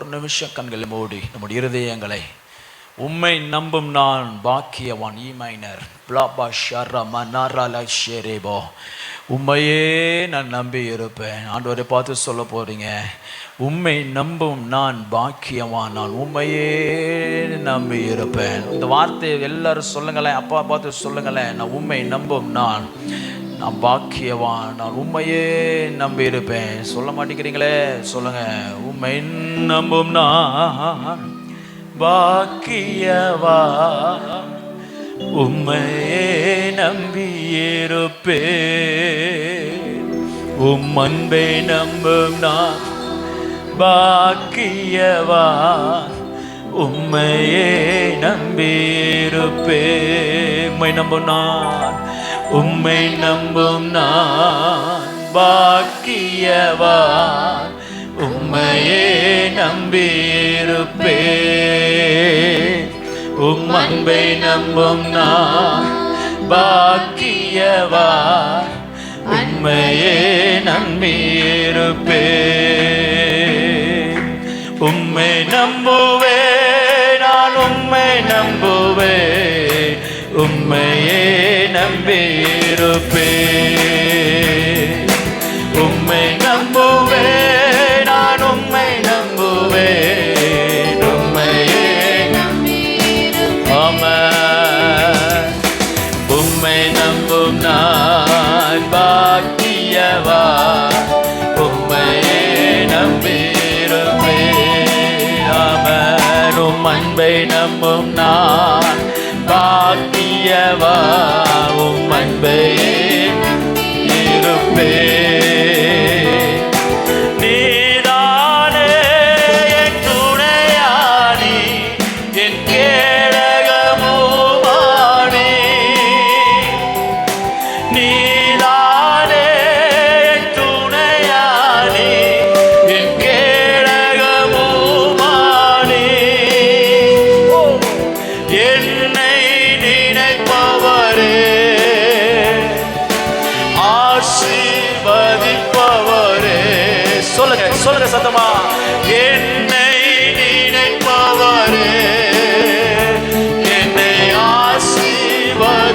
ஒரு நிமிஷம் கண்களை மூடி நம்முடைய இருதயங்களை உம்மை நம்பும் நான் பாக்கியவான் ஈமைனர் பிளாபா ஷர்ரா மனாராலா ஷேரேபோ உம்மையே நான் நம்பி இருப்பேன். ஆண்டவரை பார்த்து சொல்ல போறீங்க, உம்மை நம்பும் நான் பாக்கியவான், நான் உம்மையே நம்பி இருப்பேன். இந்த வார்த்தையை எல்லாரும் சொல்லுங்களேன், அப்பா பார்த்து சொல்லுங்களேன், நான் உம்மை நம்பும் நான் பாக்கியவான், நான் உம்மையே நம்பி இருப்பேன். சொல்ல மாட்டேங்கிறீங்களே, சொல்லுங்க. உம்மை நம்பும் நான் பாக்கியவான், உம்மையே நம்பியிருப்பேன். உம் அன்பை நம்பும் நான் பாக்கியவான், உம்மையே நம்பியிருப்பேன். உம்மை நம்பும் நான், உம்மை நம்பும் நான் பாக்கியவான், உம்மையே நம்பியிருப்பேன். உம் அன்பை நம்பும் நான் பாக்கியவான், உம்மையே நம்பியிருப்பேன். உம்மை நம்புவேன், நான் உம்மை நம்புவேன், உம்மையே நம்பியிருப்பேன். உம்மை நம்புவேன், நான் உம்மை நம்புவேன், உம்மையே ஆமென். உம்மை நம்பும் நான் பாக்கியவான், உம்மையே நம்பியிருப்பேன். ஆமென். உம் அன்பை நம்பும் நான் பாக்கியவான், உம் அன்பையே இருப்பேன். சொல்லுங்க சத்தமா, என்னை நினைப்பவரே, என்னை ஆசீர்வதிப்பவரே.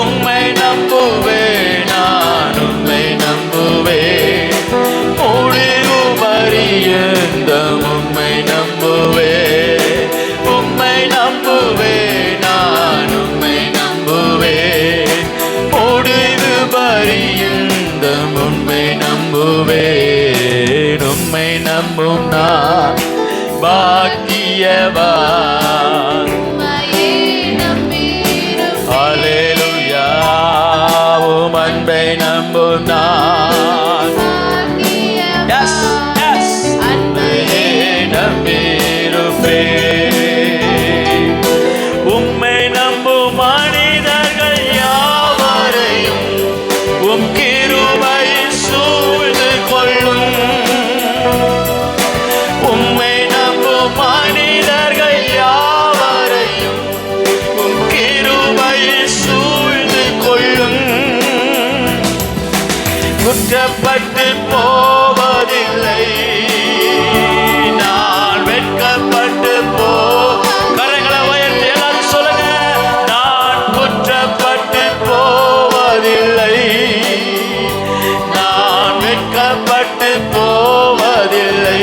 உம்மை நம்புவேன், நான் உம்மை நம்புவேன், முடிவு பரியந்தம் உம்மை நம்புவேன். உம்மை நம்புவேன், நான் உம்மை நம்புவேன், முடிவு பரியந்தம் உம்மை நம்புவேன். உம்மை நம்பும் நான் பாக்கியவான். அல்லேலூயா. உம் அன்பை நம்பும் நான் உம்மையே நம்பியிருப்பேன். உம்மை நம்பும் மனிதர்கள் யாவரையும் உம் கிருபை சூழ்ந்து கொள்ளும். உம்மை நம்பும் மனிதர்கள் யாவரையும் உம் கிருபை சூழ்ந்து கொள்ளும். குற்றப்பட்டு போவதில்லை, நான் வெட்கப்பட்டு கரங்களை உயர்த்தி எல்லாரும் சொல்லுங்க, நான் குற்றப்பட்டு போவதில்லை, நான் வெட்கப்பட்டு போவதில்லை.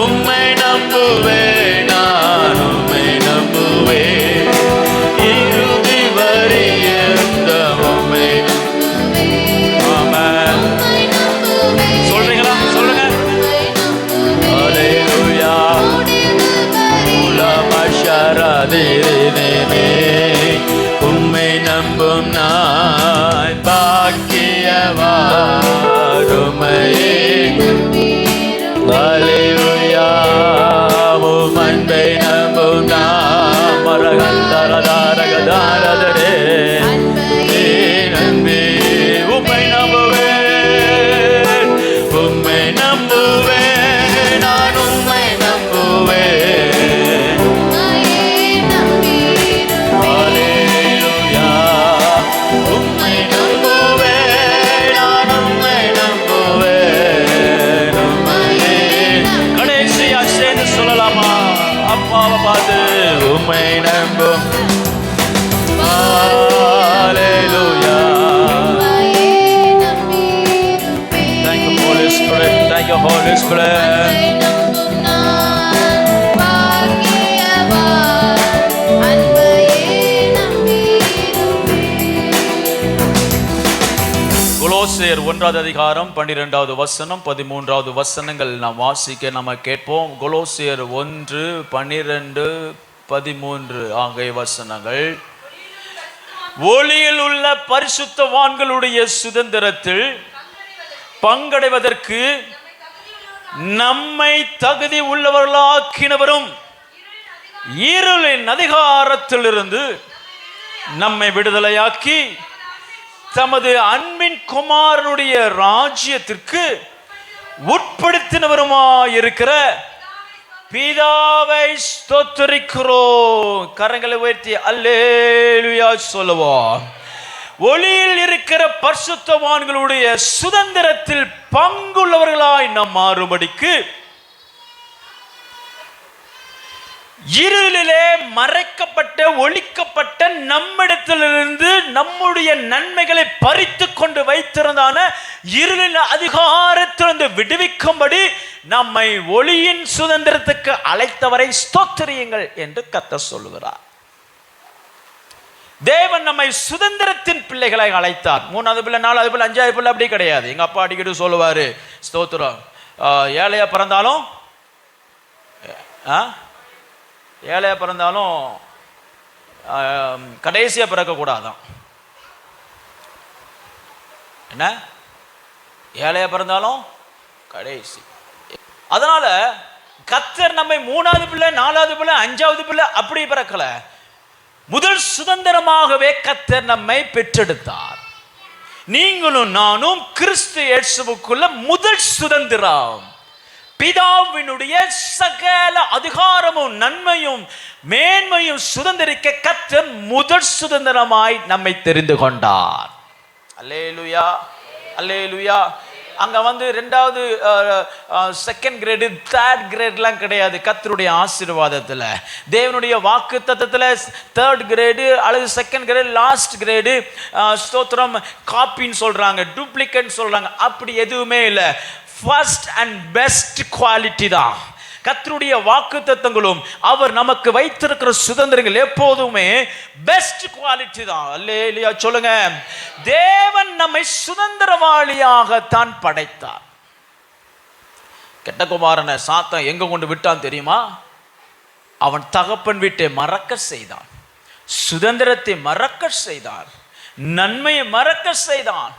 உம்மை நம்புவேன், நான் உம்மை நம்புவேன், இறுதி வரியந்தம் உம்மை ஆமென். சொல்றீங்களா? சொல்லுங்க. அல்லேலூயா. உலமஷரதிரினே. உம்மை நம்பும் நான் பாக்கியவான், உம்மையே அல்லேலூயா. உம் அன்பை நம்பும் நான் மரகந்தரதாரகதாரதரே நம்பி. உம்மை கொலோசியர் 1வது அதிகாரம் 12வது வசனம் 13வது வசனங்கள் நாம் வாசிக்க நம்ம கேட்போம். கொலோசியர் 1, 12, 13 ஆகிய வசனங்கள். ஒளியில் உள்ள பரிசுத்தவான்களுடைய சுதந்திரத்தில் பங்கடைவதற்கு நம்மை தகுதி உள்ளவர்களாக்கினவரும் இருளின் அதிகாரத்திலிருந்து நம்மை விடுதலையாக்கி தமது அன்பின் குமாரனுடைய ராஜ்யத்திற்கு உட்படுத்தினவருமாயிருக்கிற பிதாவை ஸ்தோத்திரிக்கிறோம். கரங்களை உயர்த்தி அல்லேலூயா சொல்லுவோம். ஒளியில் இருக்கிற பரிசுத்தவான்களுடைய சுதந்திரத்தில் பங்குள்ளவர்களாய் நாம் மாறும்படிக்கு இருளிலே மறைக்கப்பட்ட ஒளிக்கப்பட்ட நம்மிடத்திலிருந்து நம்முடைய நன்மைகளை பறித்து கொண்டு வைத்திருந்தான இருளின் அதிகாரத்திலிருந்து விடுவிக்கும்படி நம்மை ஒளியின் சுதந்திரத்துக்கு அழைத்தவரை ஸ்தோத்திரியுங்கள் என்று கர்த்தர் சொல்லுகிறார். தேவன் நம்மை சுதந்திரத்தின் பிள்ளைகளை அழைத்தார். 3வது பிள்ளை, 4வது பிள்ளை, 5வது பிள்ளை அப்படி கிடையாது. எங்க அப்பா அடிக்கடி சொல்லுவாரு, ஸ்தோத்திரம், ஏழையா பிறந்தாலும் ஏழையா பிறந்தாலும் கடைசியா பிறக்கக்கூடாதான். என்ன? ஏழையா பிறந்தாலும் கடைசி. அதனால கர்த்தர் நம்மை 3வது பிள்ளை, 4வது பிள்ளை, 5வது பிள்ளை அப்படி பிறக்கல. முதல் சுதந்திரமாகவே கர்த்தர் நம்மை பெற்றெடுத்தார். நீங்களும் நானும் கிறிஸ்து இயேசுவுக்குள்ள முதல் சுதந்திரம். பிதாவினுடைய சகல அதிகாரமும் நன்மையும் மேன்மையும் சுதந்திரிக்க கர்த்தர் முதல் சுதந்திரமாய் நம்மை தெரிந்து கொண்டார். அல்லேலூயா, அல்லேலூயா. அங்க 2வது செகண்ட் கிரேடு, தேர்ட் கிரேட்லாம் கிடையாது. கர்த்தருடைய ஆசீர்வாதத்தில் தேவனுடைய வாக்கு தத்தத்தில் தேர்ட் கிரேடு அல்லது செகண்ட் கிரேடு, லாஸ்ட் கிரேடு, ஸ்தோத்திரம், காப்பின்னு சொல்றாங்க, டூப்ளிகேட் சொல்றாங்க. அப்படி எதுவுமே இல்லை. ஃபர்ஸ்ட் அண்ட் பெஸ்ட் குவாலிட்டி தான் கர்த்தருடைய வாக்குத்தத்தங்களும் அவர் நமக்கு வைத்திருக்கிற சுதந்திரங்கள் எப்போதுமே பெஸ்ட் குவாலிட்டி தான். அல்லேலூயா சொல்லுங்க. தேவன் நம்மை சுதந்திரவாளியாக தான் படைத்தார். கெட்ட குமாரனை சாத்தான் எங்க கொண்டு விட்டான் தெரியுமா? அவன் தகப்பன் வீட்டை மறக்க செய்தான், சுதந்திரத்தை மறக்க செய்தான், நன்மையை மறக்க செய்தான்.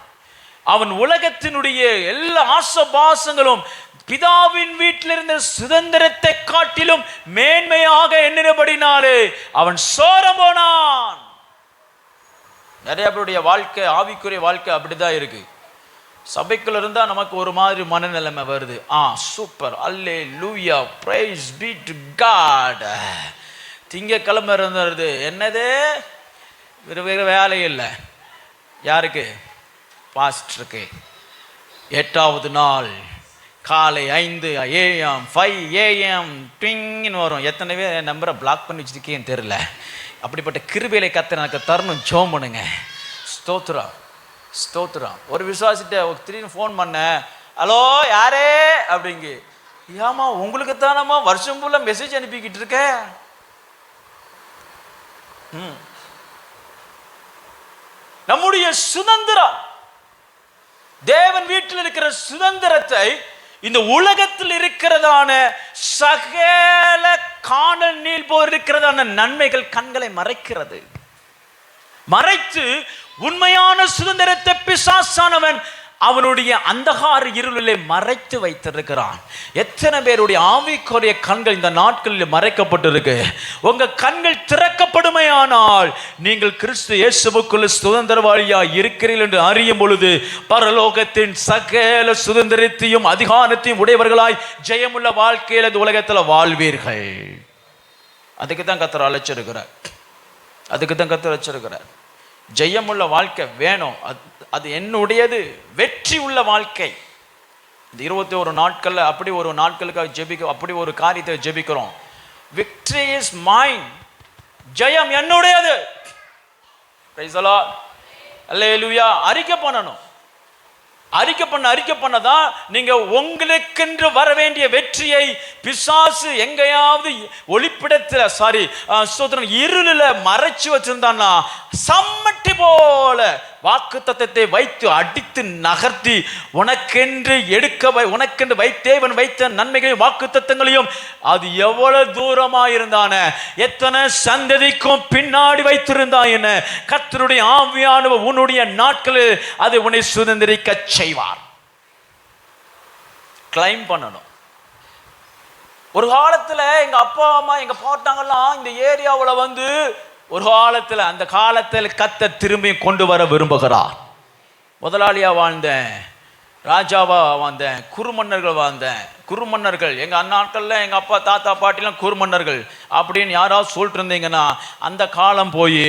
அவன் உலகத்தினுடைய எல்லா ஆசபாசங்களும் பிதாவின் வீட்டில் இருந்த சுதந்திரத்தை காட்டிலும் மேன்மையாக எண்ணினபடினாலே அவன் சோர போனான். நிறைய பேருடைய வாழ்க்கை, ஆவிக்குரிய வாழ்க்கை அப்படிதான் இருக்கு. சபைக்குள்ள இருந்தா நமக்கு ஒரு மாதிரி மனநிலைமை வருது. Super, alleluia, praise be to God. திங்கக்கிழமை இருந்தது என்னது, வேறு வேலை இல்லை. யாருக்கு? பாஸ்டருக்கு. 8வது நாள் காலை 5 AM 5 AM ட்விங்னு வரும். எத்தனை பேர் நம்பரை பிளாக் பண்ணி வச்சுருக்கேன்னு தெரியல. அப்படிப்பட்ட கிருபையில கர்த்தர் எனக்கு தரணும். ஜெபம் பண்ணுங்க. ஸ்தோத்திரம், ஸ்தோத்திரம். ஒரு விசுவாசிட்ட திடீர்னு ஃபோன் பண்ணேன். ஹலோ யாரே அப்படிங்க. ஏமா உங்களுக்கு தானம்மா வருஷம் ஃபுல்லாக மெசேஜ் அனுப்பிக்கிட்டு இருக்கேன். நம்முடைய சுதந்திரம், தேவன் வீட்டில் இருக்கிற சுதந்திரத்தை இந்த உலகத்தில் இருக்கிறதான சகல காணல் நீல் போல் இருக்கிறதான நன்மைகள் கண்களை மறைக்கிறது. மறைத்து உண்மையான சுதந்திரத்தை பிசாசானவன் அவனுடைய அந்தகார இருளிலே மறைத்து வைத்திருக்கிறான். எத்தனை பேருடைய ஆவிக்குரிய கண்கள் இந்த நாட்களில் மறைக்கப்பட்டிருக்கு. உங்க கண்கள் திறக்கப்படுமையானால் நீங்கள் கிறிஸ்து இயேசுவுக்குள்ள சுதந்திரவாளியா இருக்கிறீர்கள் என்று அறியும் பொழுது பரலோகத்தின் சகல சுதந்திரத்தையும் அதிகாரத்தையும் உடையவர்களாய் ஜெயமுள்ள வாழ்க்கையில் இந்த உலகத்தில் வாழ்வீர்கள். அதுக்கு தான் கர்த்தர் அழைச்சிருக்கிறார். அதுக்கு தான் கர்த்தர் அழைச்சிருக்கிறார். ஜெயமுள்ள வாழ்க்கை வேணும். அது என்னுடையது. வெற்றி உள்ள வாழ்க்கை. இந்த 21 நாட்கள்ல அப்படி ஒரு நாட்களுக்காக ஜெபிக்க, அப்படி ஒரு காரியத்தை ஜெபிக்கிறோம். Victory is mine. ஜெயம் என்னுடையது. Praise the lord. அல்லேலூயா. அறிக்கை பண்ணணும். அறிக்கை பண்ணதான் நீங்க உங்களுக்கென்று வர வேண்டிய வெற்றியை பிசாசு எங்கேயாவது ஒளிப்பிடத்தில் இருளில் மறைச்சு வச்சிருந்தான்னா சம்மட்டி போல வாக்குத்தத்தத்தை வைத்து அடித்து நகர்த்தி உனக்கென்று தேவன் வைத்த நன்மைகளையும் வாக்குத்தத்தங்களையும் அது எவ்வளவு தூரமா இருந்தான, எத்தனை சந்ததிக்கும் பின்னாடி வைத்திருந்தான் என்ன, கர்த்தருடைய ஆவியானவர் உன்னுடைய நாட்களில் அதை உன்னை சுதந்திரிக்க செய்வார். கிளைம் பண்ணணும். ஒரு காலத்துல எங்க அப்பா அம்மா எங்க பாட்டாங்கெல்லாம் இந்த ஏரியாவில் ஒரு காலத்தில் அந்த காலத்தில் கர்த்தர் திரும்பி கொண்டு வர விரும்புகிறார். முதலாளியா வாழ்ந்தேன், ராஜாவா வாழ்ந்தேன், குருமன்னர்கள் எங்க அண்ணாட்கள்ல எங்க அப்பா தாத்தா பாட்டிலாம் குருமன்னர்கள் அப்படின்னு யாராவது சொல்லிட்டு இருந்தீங்கன்னா அந்த காலம் போய்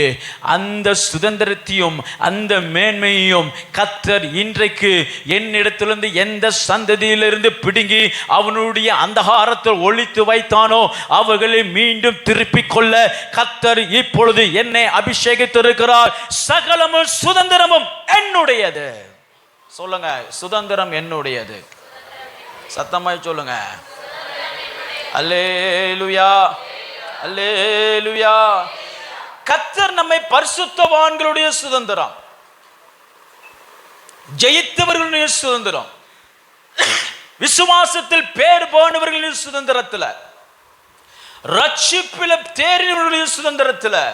அந்த சுதந்திரத்தையும் அந்த மேன்மையையும் கர்த்தர் இன்றைக்கு என்னிடத்திலிருந்து எந்த சந்ததியிலிருந்து பிடுங்கி அவனுடைய அந்தகாரத்தில் ஒழித்து வைத்தானோ அவர்களை மீண்டும் திருப்பிக் கொள்ள கர்த்தர் இப்பொழுது என்னை அபிஷேகித்திருக்கிறார். சகலமும் சுதந்திரமும் என்னுடையது. சொல்லுங்க, சுதந்திரம் என்னுடையது. சத்தமாய் சொல்லுங்க. அல்லேலூயா, அல்லேலூயா. கர்த்தர் நம்மை பரிசுத்தவான்களுடைய சுதந்திரம், ஜெயித்தவர்களுடைய சுதந்திரம், விசுவாசத்தில் பேர் போனவர்களின் சுதந்திரத்தில், ரட்சிப்பில் தேறினவர்களுடைய சுதந்திரத்தில்,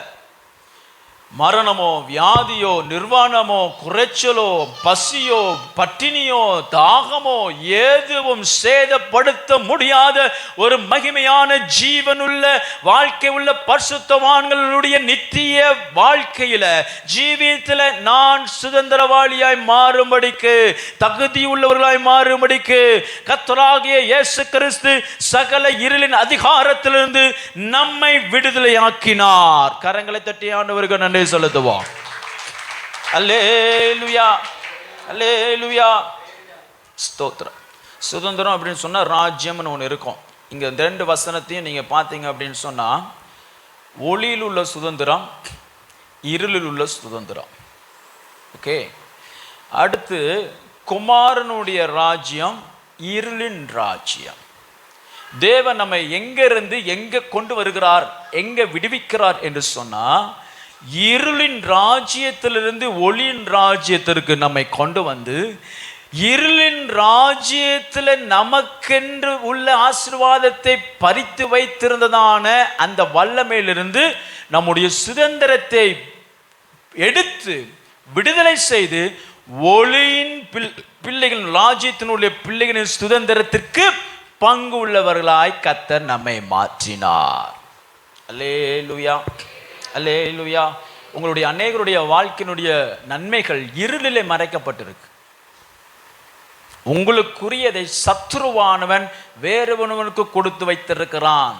மரணமோ வியாதியோ நிர்வாணமோ குறைச்சலோ பசியோ பட்டினியோ தாகமோ எதுவும் சேதப்படுத்த முடியாத ஒரு மகிமையான ஜீவனுள்ள வாழ்க்கை உள்ள பரிசுத்தவான்களுடைய நித்திய வாழ்க்கையில ஜீவியத்தில் நான் சுதந்திரவாளியாய் மாறும்படிக்கு தகுதியுள்ளவர்களாய் மாறும்படிக்கு கர்த்தராகிய இயேசு கிறிஸ்து சகல இருளின் அதிகாரத்திலிருந்து நம்மை விடுதலையாக்கினார். கரங்களை தட்டி ஆண்டவருக்கு நன்றி செலுத்துவோம். அல்லேலூயா, அல்லேலூயா. ஸ்தோத்திரம். சுதந்திரம் அப்படின்னு சொன்னா ராஜ்யம்னு ஒன்று இருக்கும். இங்க இந்த 2 வசனத்தையும் நீங்க பார்த்தீங்க அப்படின்னு சொன்னா ஒளியில் உள்ள சுதந்திரம், இருளில் உள்ள சுதந்திரம். ஓகே. அடுத்து குமாரனுடைய ராஜ்யம், இருளின் ராஜ்யம். தேவன் நம்மை எங்கிருந்து எங்க கொண்டு வருகிறார், எங்க விடுவிக்கிறார் என்று சொன்னா இருளின் ராஜ்யத்திலிருந்து ஒளியின் ராஜ்யத்திற்கு நம்மை கொண்டு வந்து இருளின் ராஜ்யத்தில் நமக்கென்று உள்ள ஆசீர்வாதத்தை பறித்து வைத்திருந்ததான அந்த வல்லமையிலிருந்து நம்முடைய சுதந்திரத்தை எடுத்து விடுதலை செய்து ஒளியின் பிள்ளைகள் ராஜ்யத்தினுடைய பிள்ளைகளின் சுதந்திரத்திற்கு பங்கு உள்ளவர்களாய் கர்த்தர் நம்மை மாற்றினார். அல்லேலூயா, அல்லேலூயா. உங்களுடைய அநேகருடைய வாழ்க்கையினுடைய நன்மைகள் இருளிலே மறைக்கப்பட்டிருக்கு. உங்களுக்குரியதை சத்துருவானவன் வேறொருவனுக்கு கொடுத்து வைத்திருக்கிறான்.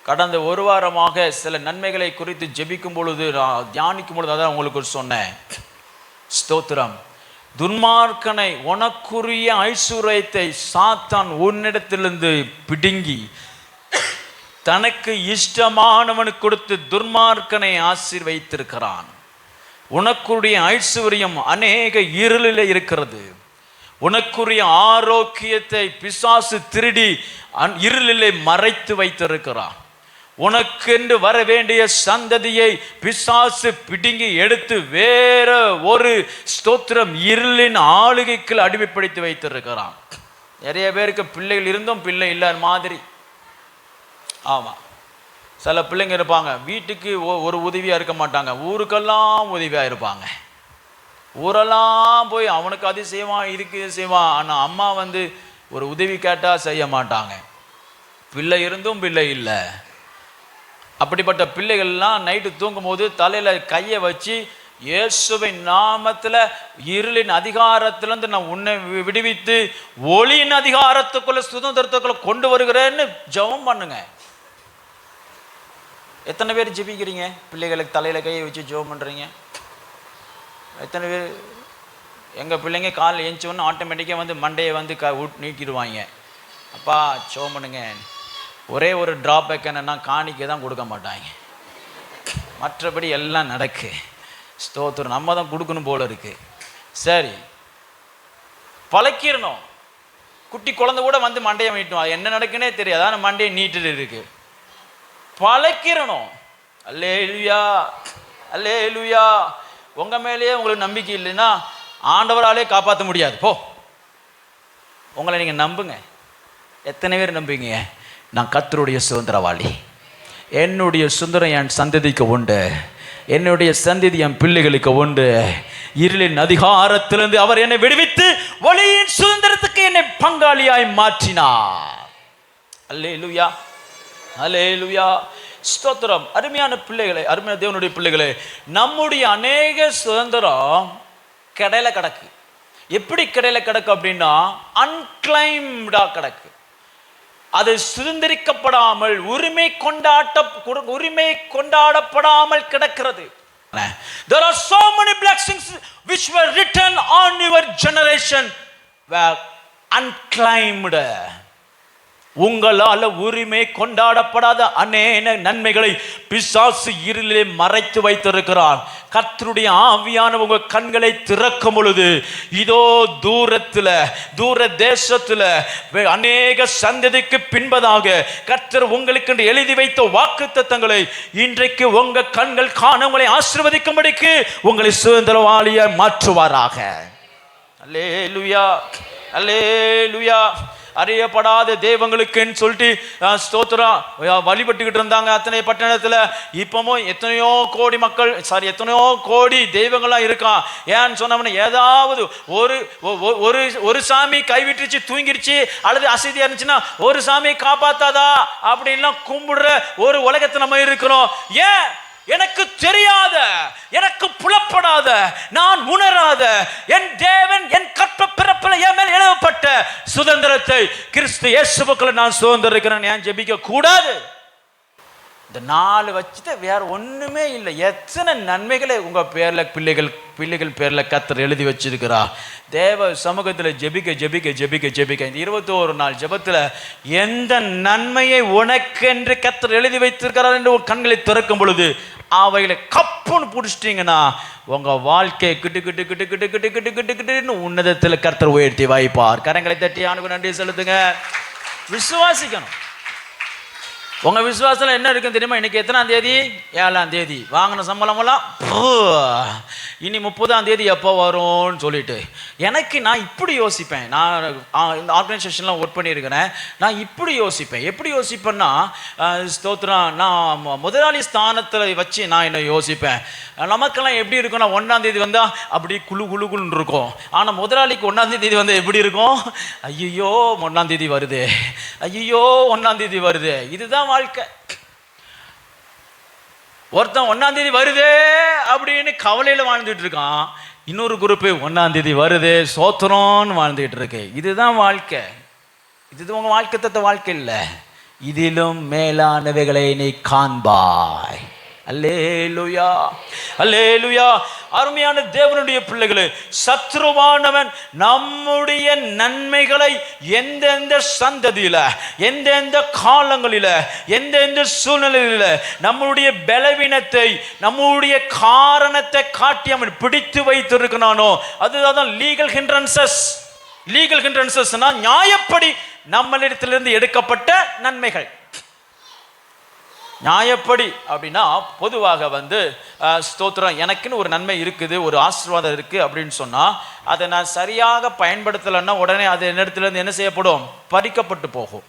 கடந்த ஒரு வாரமாக சில நன்மைகளை குறித்து ஜெபிக்கும் பொழுது தியானிக்கும் பொழுது அதான் உங்களுக்கு சொன்னேன். ஸ்தோத்திரம். துன்மார்க்கனை உனக்குரிய ஐஸ்வர்யத்தை சாத்தான் உன்னிடத்திலிருந்து பிடுங்கி தனக்கு இஷ்டமானவனுக்கு கொடுத்து துன்மார்க்கனை ஆசீர்வதித்திருக்கிறான். உனக்குரிய ஐஸ்வர்யம் அநேக இருளில் இருக்கிறது. உனக்குரிய ஆரோக்கியத்தை பிசாசு திருடி இருளிலே மறைத்து வைத்திருக்கிறான். உனக்கென்று வர வேண்டிய சந்ததியை பிசாசு பிடுங்கி எடுத்து வேற ஒரு ஸ்தோத்திரம் இருளின் ஆளுகைக்கு அடிமைப்படுத்தி வைத்திருக்கிறான். நிறைய பேருக்கு பிள்ளைகள் இருந்தும் பிள்ளை இல்லாத மாதிரி. ஆமாம், சில பிள்ளைங்க இருப்பாங்க வீட்டுக்கு ஒரு உதவியாக இருக்க மாட்டாங்க, ஊருக்கெல்லாம் உதவியாக இருப்பாங்க. ஊரெல்லாம் போய் அவனுக்கு அது செய்வான் இதுக்கு செய்வான். ஆனால் அம்மா ஒரு உதவி கேட்டால் செய்ய மாட்டாங்க. பிள்ளை இருந்தும் பிள்ளை இல்லை. அப்படிப்பட்ட பிள்ளைகள்லாம் நைட்டு தூங்கும் போது தலையில் கையை வச்சு இயேசுவின் நாமத்தில் இருளின் அதிகாரத்திலிருந்து நான் உன்னை விடுவித்து ஒளியின் அதிகாரத்துக்குள்ள சுதந்திரத்துக்குள்ள கொண்டு வருகிறேன்னு ஜெபம் பண்ணுங்க. எத்தனை பேர் ஜெபிக்கிறீங்க? பிள்ளைகளுக்கு தலையில் கையை வச்சு ஜெபம் பண்ணுறீங்க? எத்தனை பேர்? எங்கள் பிள்ளைங்க காலையில் எழுந்தோன்னு ஆட்டோமேட்டிக்காக மண்டையை நீக்கிடுவாங்க. அப்பா ஜெபம் பண்ணுங்க. ஒரே ஒரு ட்ராபேக் என்னன்னா காணிக்கை தான் கொடுக்க மாட்டாங்க, மற்றபடி எல்லாம் நடக்கு. ஸ்தோத்திரம். நம்ம தான் கொடுக்கணும் போல இருக்கு. சரி, பழக்கிடணும். குட்டி குழந்தை கூட வந்து மண்டையை மீட்டும், அது என்ன நடக்குன்னே தெரியாது, ஆனால் மண்டையை நீட்டுட்டு இருக்கு. பழக்கிடணும். அல்லேலூயா, அல்லேலூயா. உங்க மேலேயே உங்களுக்கு நம்பிக்கை இல்லைன்னா ஆண்டவராலே காப்பாற்ற முடியாது. போ, உங்களை நீங்க நம்புங்க. எத்தனை பேர் நம்புவீங்க? நான் கர்த்தருடைய சுதந்திரவாளி, என்னுடைய சுதந்திரம் என் சந்ததிக்கு உண்டு, என்னுடைய சந்ததி என் பிள்ளைகளுக்கு உண்டு. இருளின் அதிகாரத்திலிருந்து அவர் என்னை விடுவித்து ஒளியின் சுதந்திரத்துக்கு என்னை பங்காளியாய் மாற்றினார். அல்லேலூயா, அல்லேலூயா, ஸ்தோத்திரம். அருமையான பிள்ளைகளே, அருமையான தேவனுடைய பிள்ளைகளே, நம்முடைய அநேக சுதந்திரம் கடையில கிடக்கு. எப்படி கடையில கிடக்கு அப்படின்னா அன்கிளைம்டா கிடக்கு. அது சுதந்திரிக்கப்படாமல் உரிமை கொண்டாடப்படாமல் கிடக்கிறது. There are so many blessings which were written on your generation were unclaimed. உங்களால் உரிமை கொண்டாடப்படாத அநேக நன்மைகளை பிசாசு இருளிலே மறைத்து வைத்திருக்கிறான். கர்த்தருடைய ஆவியானவர் உங்கள் கண்களை திறக்கும் பொழுது இதோ தூர தேசத்துல அநேக சந்ததிக்கு பின்பதாக கர்த்தர் உங்களுக்கு எழுதி வைத்த வாக்குத்தத்தங்களை இன்றைக்கு உங்க கண்கள் காண உங்களை ஆசீர்வதிக்கும்படிக்கு உங்களை சுதந்திரவாளியாய் மாற்றுவாராக. அல்லேலூயா, அல்லேலூயா. அறியப்படாத தெய்வங்களுக்குன்னு சொல்லிட்டு ஸ்தோத்திரம் வழிபட்டுக்கிட்டு இருந்தாங்க அத்தனை பட்டணத்தில். இப்பவும் எத்தனையோ கோடி மக்கள், எத்தனையோ கோடி தெய்வங்கள்லாம் இருக்கான். ஏன்னு சொன்னோம்னா ஏதாவது ஒரு சாமி கைவிட்டுருச்சு, தூங்கிருச்சு அல்லது அசதியா இருந்துச்சுன்னா ஒரு சாமி காப்பாத்தாதா அப்படின்லாம் கும்பிடுற ஒரு உலகத்தை நம்ம இருக்கிறோம். ஏன்? எனக்கு தெரியாத, எனக்கு புலப்படாத, நான் உணராத என் தேவன் என் கற்ப பிறப்பில் என் மேல் எழுதப்பட்ட சுதந்திரத்தை கிறிஸ்து இயேசுவுக்குள்ள நான் சுதந்திரிக்கிறேன். ஏன் ஜெபிக்க கூடாது? இந்த 4 வச்சுட்டு வேற ஒண்ணுமே இல்லை. எத்தனை நன்மைகளை உங்க பேர்ல பிள்ளைகள் பேர்ல கர்த்தர் எழுதி வச்சிருக்கிறா. தேவ சமூகத்தில் ஜெபிக்க ஜெபிக்க ஜெபிக்க ஜெபிக்க இந்த 21 நாள் ஜெபத்துல எந்த நன்மையை உனக்கென்று கர்த்தர் எழுதி வைத்திருக்கிறார் என்று ஒரு கண்களை திறக்கும் பொழுது அவைகளை கப்புன்னு பிடிச்சிட்டீங்கன்னா உங்க வாழ்க்கை கிட்டு கிட்டு கிட்டு கிட்டு கிட்டு கிட்டு கிட்டு கிட்டுன்னு உன்னதத்தில் கர்த்தர் உயர்த்தி வைப்பார். கரங்களை தட்டி ஆணுக்கு நன்றி செலுத்துங்க. விசுவாசிக்கணும். உங்க விசுவாசத்துல என்ன இருக்குன்னு தெரியுமா? இன்னைக்கு எத்தனாம் தேதி? 7ஆம் தேதி. வாங்கின சம்பளமெல்லாம் இனி 30ஆம் தேதி எப்போ வரும்னு சொல்லிட்டு நான் இப்படி யோசிப்பேன். நான் இந்த ஆர்கனைசேஷன்லாம் ஒர்க் பண்ணியிருக்கிறேன். நான் இப்படி யோசிப்பேன். எப்படி யோசிப்பேன்னா ஸ்தோத்திரம், நான் முதலாளி ஸ்தானத்தில் வச்சு நான் என்ன யோசிப்பேன். நமக்கெல்லாம் எப்படி இருக்கும்னா 1ஆம் தேதி வந்தால் அப்படி குழுன்னு இருக்கும். ஆனால் முதலாளிக்கு 1ஆம் தேதி வந்து எப்படி இருக்கும்? ஐயோ 1ஆம் தேதி வருது, ஐயோ 1ஆம் தேதி வருது. இதுதான் வாழ்க்கை. ஒருத்தன் 1ஆம் தேதி வருதே அப்படின்னு கவலையில் வாழ்ந்துட்டு இருக்கான். இன்னொரு குரூப்பு 1ஆம் தேதி வருது சோத்திரம்னு வாழ்ந்துட்டு இருக்கு. இதுதான் வாழ்க்கை. இது உங்க வாழ்க்கை இல்லை. இதிலும் மேலானவைகளை நீ காண்பாய். அல்லேலூயா, அல்லேலூயா. அருமையான தேவனுடைய பிள்ளைகளே, சத்ருவானவன் நம்முடைய நன்மைகளை எந்தெந்த சந்ததியில, எந்தெந்த காலங்களில, எந்தெந்த சூழ்நிலையில நம்முடைய பலவீனத்தை, நம்முடைய காரணத்தை காட்டி அவன் பிடித்து வைத்திருக்கிறானோ அதுதான் லீகல் ஹிண்ட்ரன்சஸ். லீகல் ஹிண்ட்ரன்சஸ்னா நியாயப்படி நம்மளிடத்திலிருந்து எடுக்கப்பட்ட நன்மைகள். நியாயப்படி அப்படின்னா பொதுவாக வந்து ஸ்தோத்திரம், எனக்குன்னு ஒரு நன்மை இருக்குது, ஒரு ஆசீர்வாதம் இருக்குது அப்படின்னு சொன்னால் அதை நான் சரியாக பயன்படுத்தலைன்னா உடனே அது என்னிடத்துலேருந்து என்ன செய்யப்படும்? பறிக்கப்பட்டு போகும்.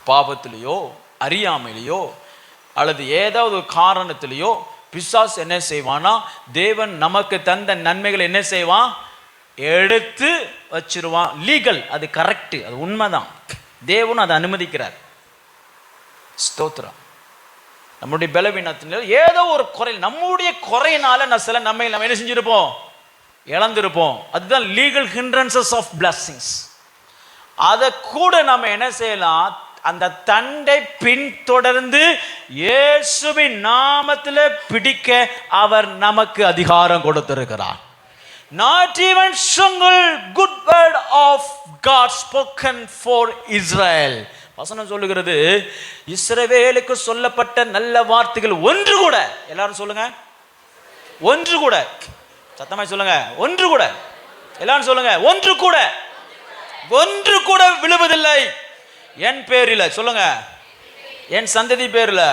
பாவத்திலேயோ அறியாமையிலையோ அல்லது ஏதாவது ஒரு காரணத்திலேயோ பிசாசு என்ன செய்வான்னா தேவன் நமக்கு தந்த நன்மைகளை என்ன செய்வான்? எடுத்து வச்சிருவான். லீகல், அது கரெக்டு, அது உண்மைதான். தேவன் அதை அனுமதிக்கிறார். ஸ்தோத்திரம். நம்முடைய பலவீனத்தினால ஏதோ ஒரு குறை, நம்முடைய குறையினால நான் சில நன்மைகளை நம்ம என்ன செஞ்சிருப்போம்? இழந்திருப்போம். அதுதான் லீகல் ஹிண்ட்ரன்சஸ் ஆஃப் பிளஸிங்ஸ். அதை கூட நம்ம என்ன செய்யலாம்? அந்த தண்டை பின்தொடர்ந்து இயேசுவின் நாமத்தில் பிடிக்க அவர் நமக்கு அதிகாரம் கொடுத்திருக்கிறார். Not even single good word of God spoken for Israel. வசனம் சொல்லுகிறது, இஸ்ரவேலுக்கு சொல்லப்பட்ட நல்ல வார்த்தைகள் ஒன்று கூட, எல்லாரும் சொல்லுங்க, ஒன்று கூட, சத்தமாய் சொல்லுங்க, ஒன்று கூட எல்லாரும் சொல்லுங்க, ஒன்று கூட விழுவதில்லை என் பேரில். சொல்லுங்க, என் சந்ததி பேரில்,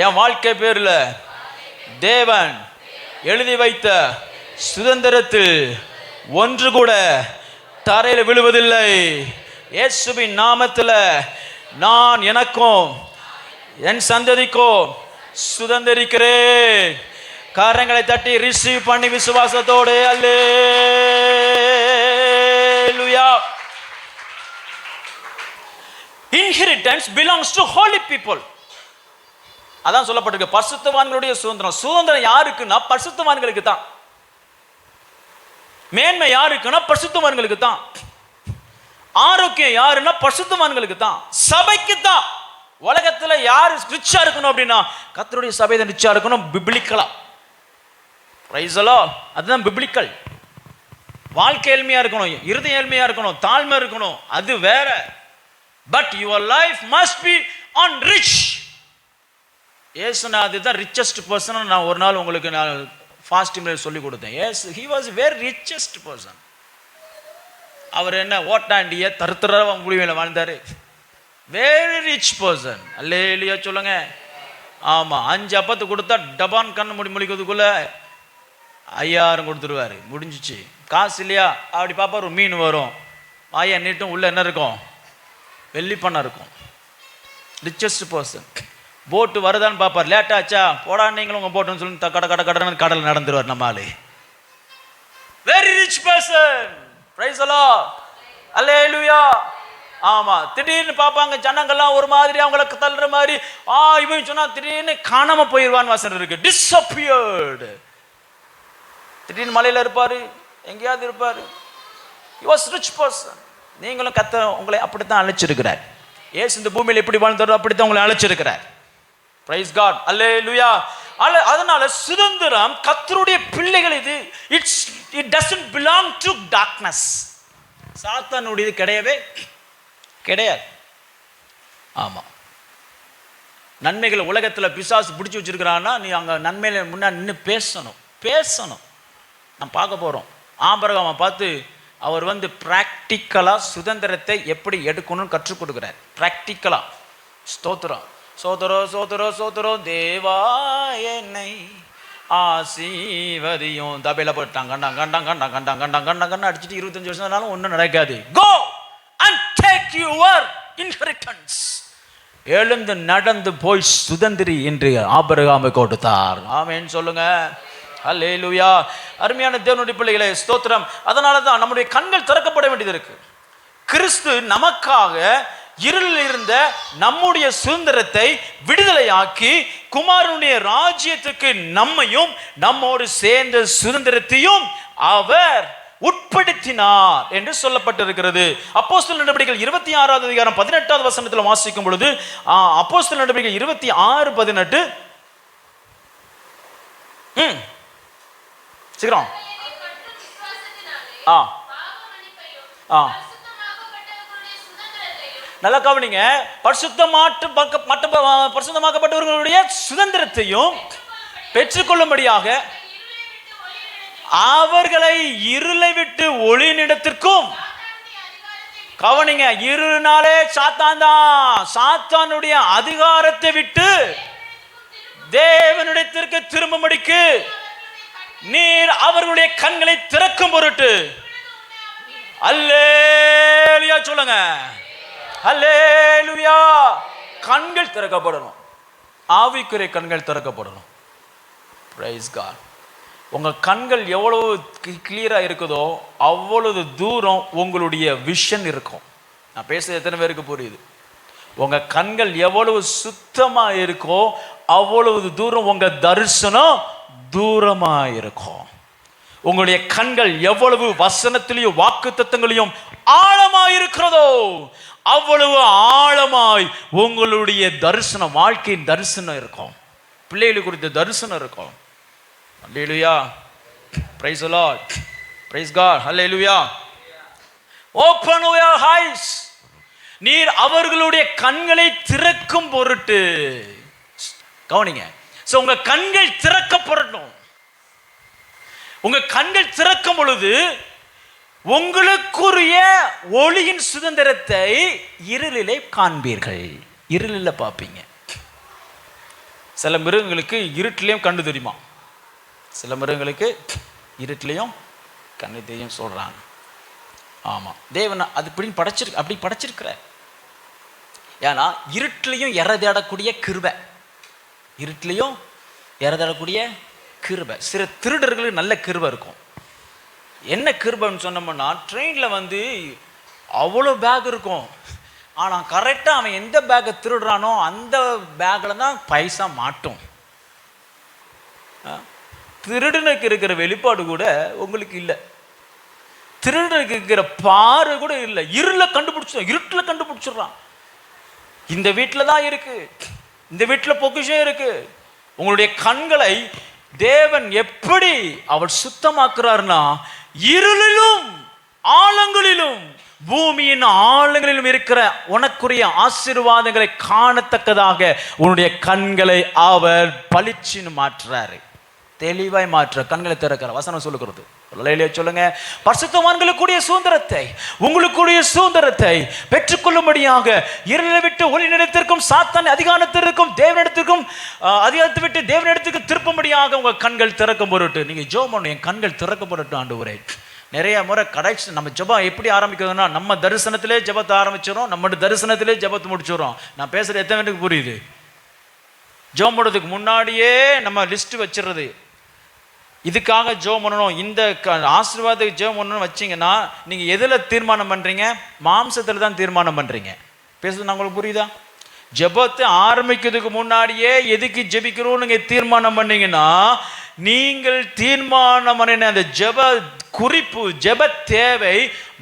என் வாழ்க்கை பேரில் தேவன் எழுதி வைத்த சுதந்திரத்தில் ஒன்று கூட தரையில் விழுவதில்லை. இயேசுவின் நாமத்தில் நான் எனக்கும் என் சந்ததிக்கும் சுதந்திரிக்கிறேன். கரங்களை தட்டி ரிசீவ் பண்ணி விசுவாசத்தோடு அல்லேலூயா. Inheritance belongs to holy people. அதான் சொல்லப்பட்டிருக்கு, பரிசுத்தவான்களுடைய சுதந்திரம். சுதந்திரம் யாருக்குன்னா பரிசுத்தவான்களுக்கு தான். மேன்மை யாருக்குன்னா பரிசுத்தவான்களுக்கு தான். ஆரோக்கியம் யாருன்னா பரிசுத்தவான்களுக்கு தான், சபைக்கு தான். உலகத்துல யார் ரிச்சா இருக்கணும் அப்படின்னா கர்த்தருடைய சபை தான் ரிச்சா இருக்கணும். பிப்ளிக்கலா, பிரைஸ் தி லார்ட். அதுதான் பிப்ளிக்கல். வாழ்க்கை எளிமையா இருக்கணும், இருதயம் எளிமையா இருக்கணும், தாழ்மை இருக்கணும், அது வேற. But your life must be enrich. ஏசுநாது தான் ரிச்சஸ்ட் பர்சன். நான் ஒரு நாள் உங்களுக்கு நான் ஃபாஸ்டிங்ல சொல்லி கொடுத்தேன். Yes, he was very richest person. அவர் என்ன ஓட்டாண்டிய தருத்தர முடிவில் வாழ்ந்தாரு. Very rich person. அல்லேலூயா சொல்லுங்க. ஆமா, 5 அப்பத்து கொடுத்தா டபான் கண்ணு முடிக்கிறதுக்குள்ள 5000 கொடுத்துருவாரு. முடிஞ்சிச்சு. காசு இல்லையா அப்படி பாப்பா, ஒரு மீன் வரும், வாயை நீட்டும், உள்ள என்ன இருக்கும்? வெள்ளி பண்ண இருக்கும். Richest person. போட்டு வருதான்னு பார்ப்பார். லேட்டாச்சா போடா நீங்களும் உங்க போட்டுன்னு சொல்லி கடை கடல் நடந்துருவார் நம்ம ஆளு. Very rich person. Praise the lord. அல்லேலூயா. ஆமா, திடீர்னு பார்ப்பாங்க ஜனங்கள்லாம் ஒரு மாதிரி அவங்களுக்கு தள்ளுற மாதிரி. இவன் சொன்னா திடீர்னு காணாம போயிடுவான்னு வசனம் இருக்கு. டிஸ்அப்பியர்டு. திடீர்னு மலையில இருப்பாரு, எங்கேயாவது இருப்பாரு. He was rich person. நீங்களும் கர்த்தர் உங்களை அப்படித்தான் அழைச்சிருக்கிறார். ஏசு இந்த பூமியில் எப்படி வாழ்ந்தாரோ அப்படித்தான் உங்களை அழைச்சிருக்கிறார். Price god. அல்லேலூயா. அதனால சுதந்திரம் கர்த்தருடைய பிள்ளைகள். இது it doesn't belong to darkness. சாத்தானுடையது கிடையவே கிடையாது. ஆமா, நன்மைகளை உலகத்துல பிசாசு பிடிச்சி வச்சிருக்கிறான்னா நீ அங்க நன்மையில முன்னாடி நின்று பேசணும். நான் பார்க்க போறோம். ஆபிரகாமை பார்த்து அவர் பிராக்டிக்கலா சுதந்திரத்தை எப்படி எடுக்கணும்னு கற்றுக் கொடுக்கிறார். பிராக்டிக்கலா. ஸ்தோத்திரம் சோதரம் சோதரம் சோதரம் தேவா என்னை ஆசீர்வதியும். தபையில போட்டாங்க கண்டாங்க கண்டாங்க கண்டாங்க கண்டாங்க கண்டாங்க கண்டாங்க கண்டா அடிச்சுட்டு 25 வருஷம் ஆனாலும் ஒன்றும் நடக்காது. Go and take your inheritance. எழுந்து நடந்து போய் சுதந்திரி என்று ஆபிரகாமை கொடுத்தார். ஆமென் சொல்லுங்க. அல்லேலூயா. அருமையான தேவனுடைய பிள்ளைகளே, ஸ்தோத்திரம். அதனால தான் நம்முடைய கண்கள் திறக்கப்பட வேண்டியது இருக்கு. கிறிஸ்து நமக்காக இருளில் இருந்த நம்முடைய சுதந்திரத்தை விடுதலையாக்கி குமாரனுடைய ராஜ்யத்துக்கு நம்மையும் நம்மோடு சேர்ந்த சுதந்திரத்தையும் அவர் உட்படுத்தினார் என்று சொல்லப்பட்டிருக்கிறது. அப்போஸ்தலர் நடவடிக்கைகள் 26வது அதிகாரம் 18வது வசனத்தில் வாசிக்கும் பொழுது, அப்போஸ்தலர் நடவடிக்கைகள் 26:18. சீக்கிரம். நல்லா கவனிங்க. பரிசுத்தமாக்கப்பட்டவர்களுடைய சுதந்திரத்தையும் பெற்றுக்கொள்ளும்படியாக அவர்களை இருளை விட்டு ஒளியினிடத்திற்கும். கவனிங்க, இருனாலே சாத்தான் தான். சாத்தானுடைய அதிகாரத்தை விட்டு தேவனிடத்திற்கு திரும்பும்படிக்கு நீர் அவர்களுடைய கண்களை திறக்கும் பொருட்டு. அல்லேலூயா சொல்லுங்க. அல்லேலூயா. கண்கள் திறக்கப்படணும். ஆவிக்குரிய கண்கள் திறக்கப்படணும். Price God. உங்க கண்கள் எவ்வளவு கிளியரா இருக்குதோ அவ்வளவு தூரம் உங்களுடைய விஷன் இருக்கும். நான் பேசுறது எத்தனை பேருக்கு புரியுது? உங்க கண்கள் எவ்வளவு சுத்தமா இருக்கோ அவ்வளவு தூரம் உங்க தரிசனம் தூரமா இருக்கும். உங்களுடைய கண்கள் எவ்வளவு வசனத்திலையும் வாக்குத்தத்தங்களையும் ஆழமாய் இருக்கிறதோ அவ்வளவு ஆழமாய் உங்களுடைய தரிசனம், வாழ்க்கையின் தரிசனம் இருக்கும். பிள்ளைகளுக்கு குறித்த தரிசனம் இருக்கும். அல்லேலூயா. Praise the lord. Praise god. அல்லேலூயா. Open your eyes. நீர் அவர்களுடைய கண்களை திறக்கும் பொருட்டு. கவனிங்க. சோ உங்க கண்கள் திறக்கப்படணும். உங்க கண்கள் திறக்கும் பொழுது உங்களுக்குரிய ஒளியின் சுதந்திரத்தை இருளிலே காண்பீர்கள். இருளில் பார்ப்பீங்க. சில மிருகங்களுக்கு இருட்டிலையும் கண்ணு தெரியுமா? சில மிருகங்களுக்கு இருட்டிலையும் கண்ணு தெரியும் சொல்றாங்க. ஆமாம், தேவன் அது அப்படி படைச்சிருக்கிற. ஏன்னா இருட்டிலையும் தேடக்கூடிய கிருபை, இருட்டிலையும் தேடக்கூடிய கிருபை. சில திருடர்களுக்கு நல்ல கிருபை இருக்கும். என்ன கிருபைன்னு சொன்னோம்னா, ட்ரெயினில் வந்து அவ்வளோ பேக் இருக்கும், ஆனால் கரெக்டாக அவன் எந்த பேக்கை திருடுறானோ அந்த பேக்கில் தான் பைசா மாட்டும். திருடனுக்கு இருக்கிற வெளிப்பாடு கூட உங்களுக்கு இல்லை. திருடனுக்கு இருக்கிற பாரு கூட இல்லை. இருட்டில் கண்டுபிடிச்சிடுறான். இந்த வீட்டில் தான் இருக்கு, இந்த வீட்டில் பொக்கிஷம் இருக்கு. உங்களுடைய கண்களை தேவன் எப்படி அவர் சுத்தமாக்குறார்னா, இருளிலும் ஆழங்களிலும் பூமியின் ஆழங்களிலும் இருக்கிற உனக்குரிய ஆசீர்வாதங்களை காணத்தக்கதாக உன்னுடைய கண்களை அவர் பளிச்சுன்னு மாற்றுறாரு, தெளிவாய் மாற்ற கண்களை திறக்கிற வசனம் சொல்லுகிறது. சொல்லுங்க, பரிசுத்தவான்களுக்குரிய சுதந்திரத்தை, உங்களுக்குரிய சுதந்திரத்தை பெற்றுக்கொள்ளும்படியாக இருளை விட்டு ஒளி நிலையத்திற்கும் சாத்தான் அதிகாரத்திற்கும் தேவனிடத்திற்கும் அதிகாரத்தை விட்டு தேவனிடத்துக்கு திருப்பும்படியாக உங்க கண்கள் திறக்கும் பொருட்டு நீங்க ஜெபம் பண்ணணும். என் கண்கள் திறக்கப்படட்டும் ஆண்டவரே. நிறைய முறை கடைசி நம்ம ஜெபம் எப்படி ஆரம்பிக்கிறதுனா, நம்ம தரிசனத்திலே ஜெபத்தை ஆரம்பிச்சிடும், நம்ம தரிசனத்திலே ஜெபத்தை முடிச்சிடும். நான் பேசுறது எத்தனை பேருக்கு புரியுது? ஜெபம் பண்ணுறதுக்கு முன்னாடியே நம்ம லிஸ்ட் வச்சிடுறது, இதுக்காக ஜெபம் பண்ணணும், இந்த ஆசீர்வாதத்துக்கு ஜெபம் பண்ணணும்னு வச்சிங்கன்னா, நீங்கள் எதில் தீர்மானம் பண்ணுறீங்க? மாம்சத்தில் தான் தீர்மானம் பண்ணுறீங்க. பேசுறது உங்களுக்கு புரியுதா? ஜெபத்தை ஆரம்பிக்கிறதுக்கு முன்னாடியே எதுக்கு ஜெபிக்கிறோம் நீங்கள் தீர்மானம் பண்ணீங்கன்னா, நீங்கள் தீர்மானம் பண்ணின அந்த ஜெப குறிப்பு, ஜெப தேவை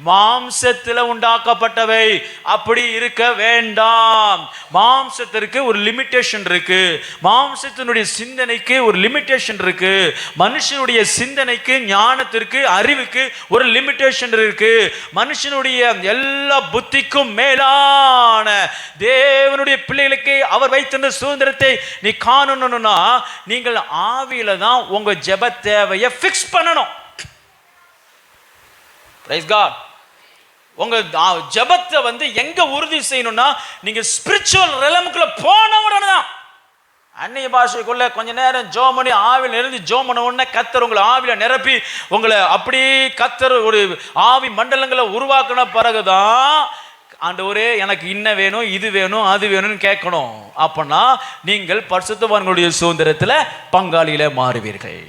மாம்சத்தில் உண்டாக்கப்பட்டவை. அப்படி இருக்க வேண்டாம். மாம்சத்திற்கு ஒரு லிமிட்டேஷன் இருக்கு, மாம்சத்தினுடைய சிந்தனைக்கு ஒரு லிமிட்டேஷன் இருக்கு, மனுஷனுடைய சிந்தனைக்கு, ஞானத்திற்கு, அறிவுக்கு ஒரு லிமிட்டேஷன் இருக்கு. மனுஷனுடைய எல்லா புத்திக்கும் மேலான தேவனுடைய பிள்ளைகளுக்கு அவர் வைத்திருந்த சுதந்திரத்தை நீ காணணும்னா, நீங்கள் ஆவியில தான் உங்க ஜெப தேவையை ஃபிக்ஸ் பண்ணணும். Praise God. உங்க ஜெபத்தை வந்து எங்க உறுதி செய்யணும்னா, நீங்க ஸ்பிரிச்சுவல் ரெலமுக்குள்ள போன உடனே தான். அந்நிய பாஷைக்குள்ள கொஞ்ச நேரம் ஜெபம் பண்ணி ஆவியில் இருந்து ஜெபம் பண்ண உடனே கர்த்தர் உங்களை ஆவியில நிரப்பி உங்களை அப்படி கர்த்தர் ஒரு ஆவி மண்டலங்களை உருவாக்கின பிறகுதான் ஆண்டவரே எனக்கு இன்ன வேணும், இது வேணும், அது வேணும்னு கேட்கணும். அப்பனா நீங்கள் பரிசுத்தவான்களுடைய சுதந்திரத்தில் பங்காளியில மாறுவீர்கள்.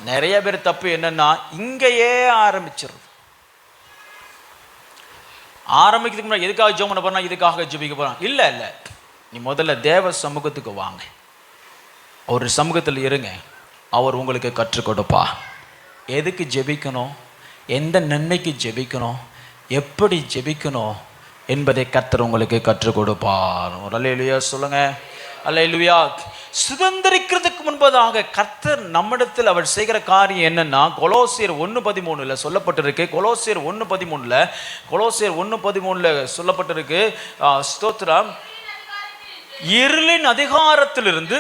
நிறைய பேர் தப்பு என்னன்னா, இங்கேயே ஆரம்பிச்சிடும். ஆரம்பிக்கிறதுக்கு முன்னாடி எதுக்காக ஜெபம் பண்ண போறா, இதுக்காக ஜெபிக்க போறான். இல்லை இல்லை, நீ முதல்ல தேவ சமூகத்துக்கு வாங்க, ஒரு சமூகத்தில் இருங்க, அவர் உங்களுக்கு கற்றுக் கொடுப்பா. எதுக்கு ஜெபிக்கணும், எந்த நன்மைக்கு ஜெபிக்கணும், எப்படி ஜெபிக்கணும் என்பதை கர்த்தர் உங்களுக்கு கற்றுக் கொடுப்பார். அல்லேலூயா சொல்லுங்க, அல்லேலூயா. சுதந்திரிக்கிறதுக்கு முன்பதாக கர்த்தர் நம்மிடத்தில் அவர் செய்கிற காரியம் என்னன்னா, கொலோசியர் 1:13 சொல்லப்பட்டிருக்கு. கொலோசியர் 1:13 சொல்லப்பட்டிருக்கு. ஸ்தோத்திரம். இருளின் அதிகாரத்திலிருந்து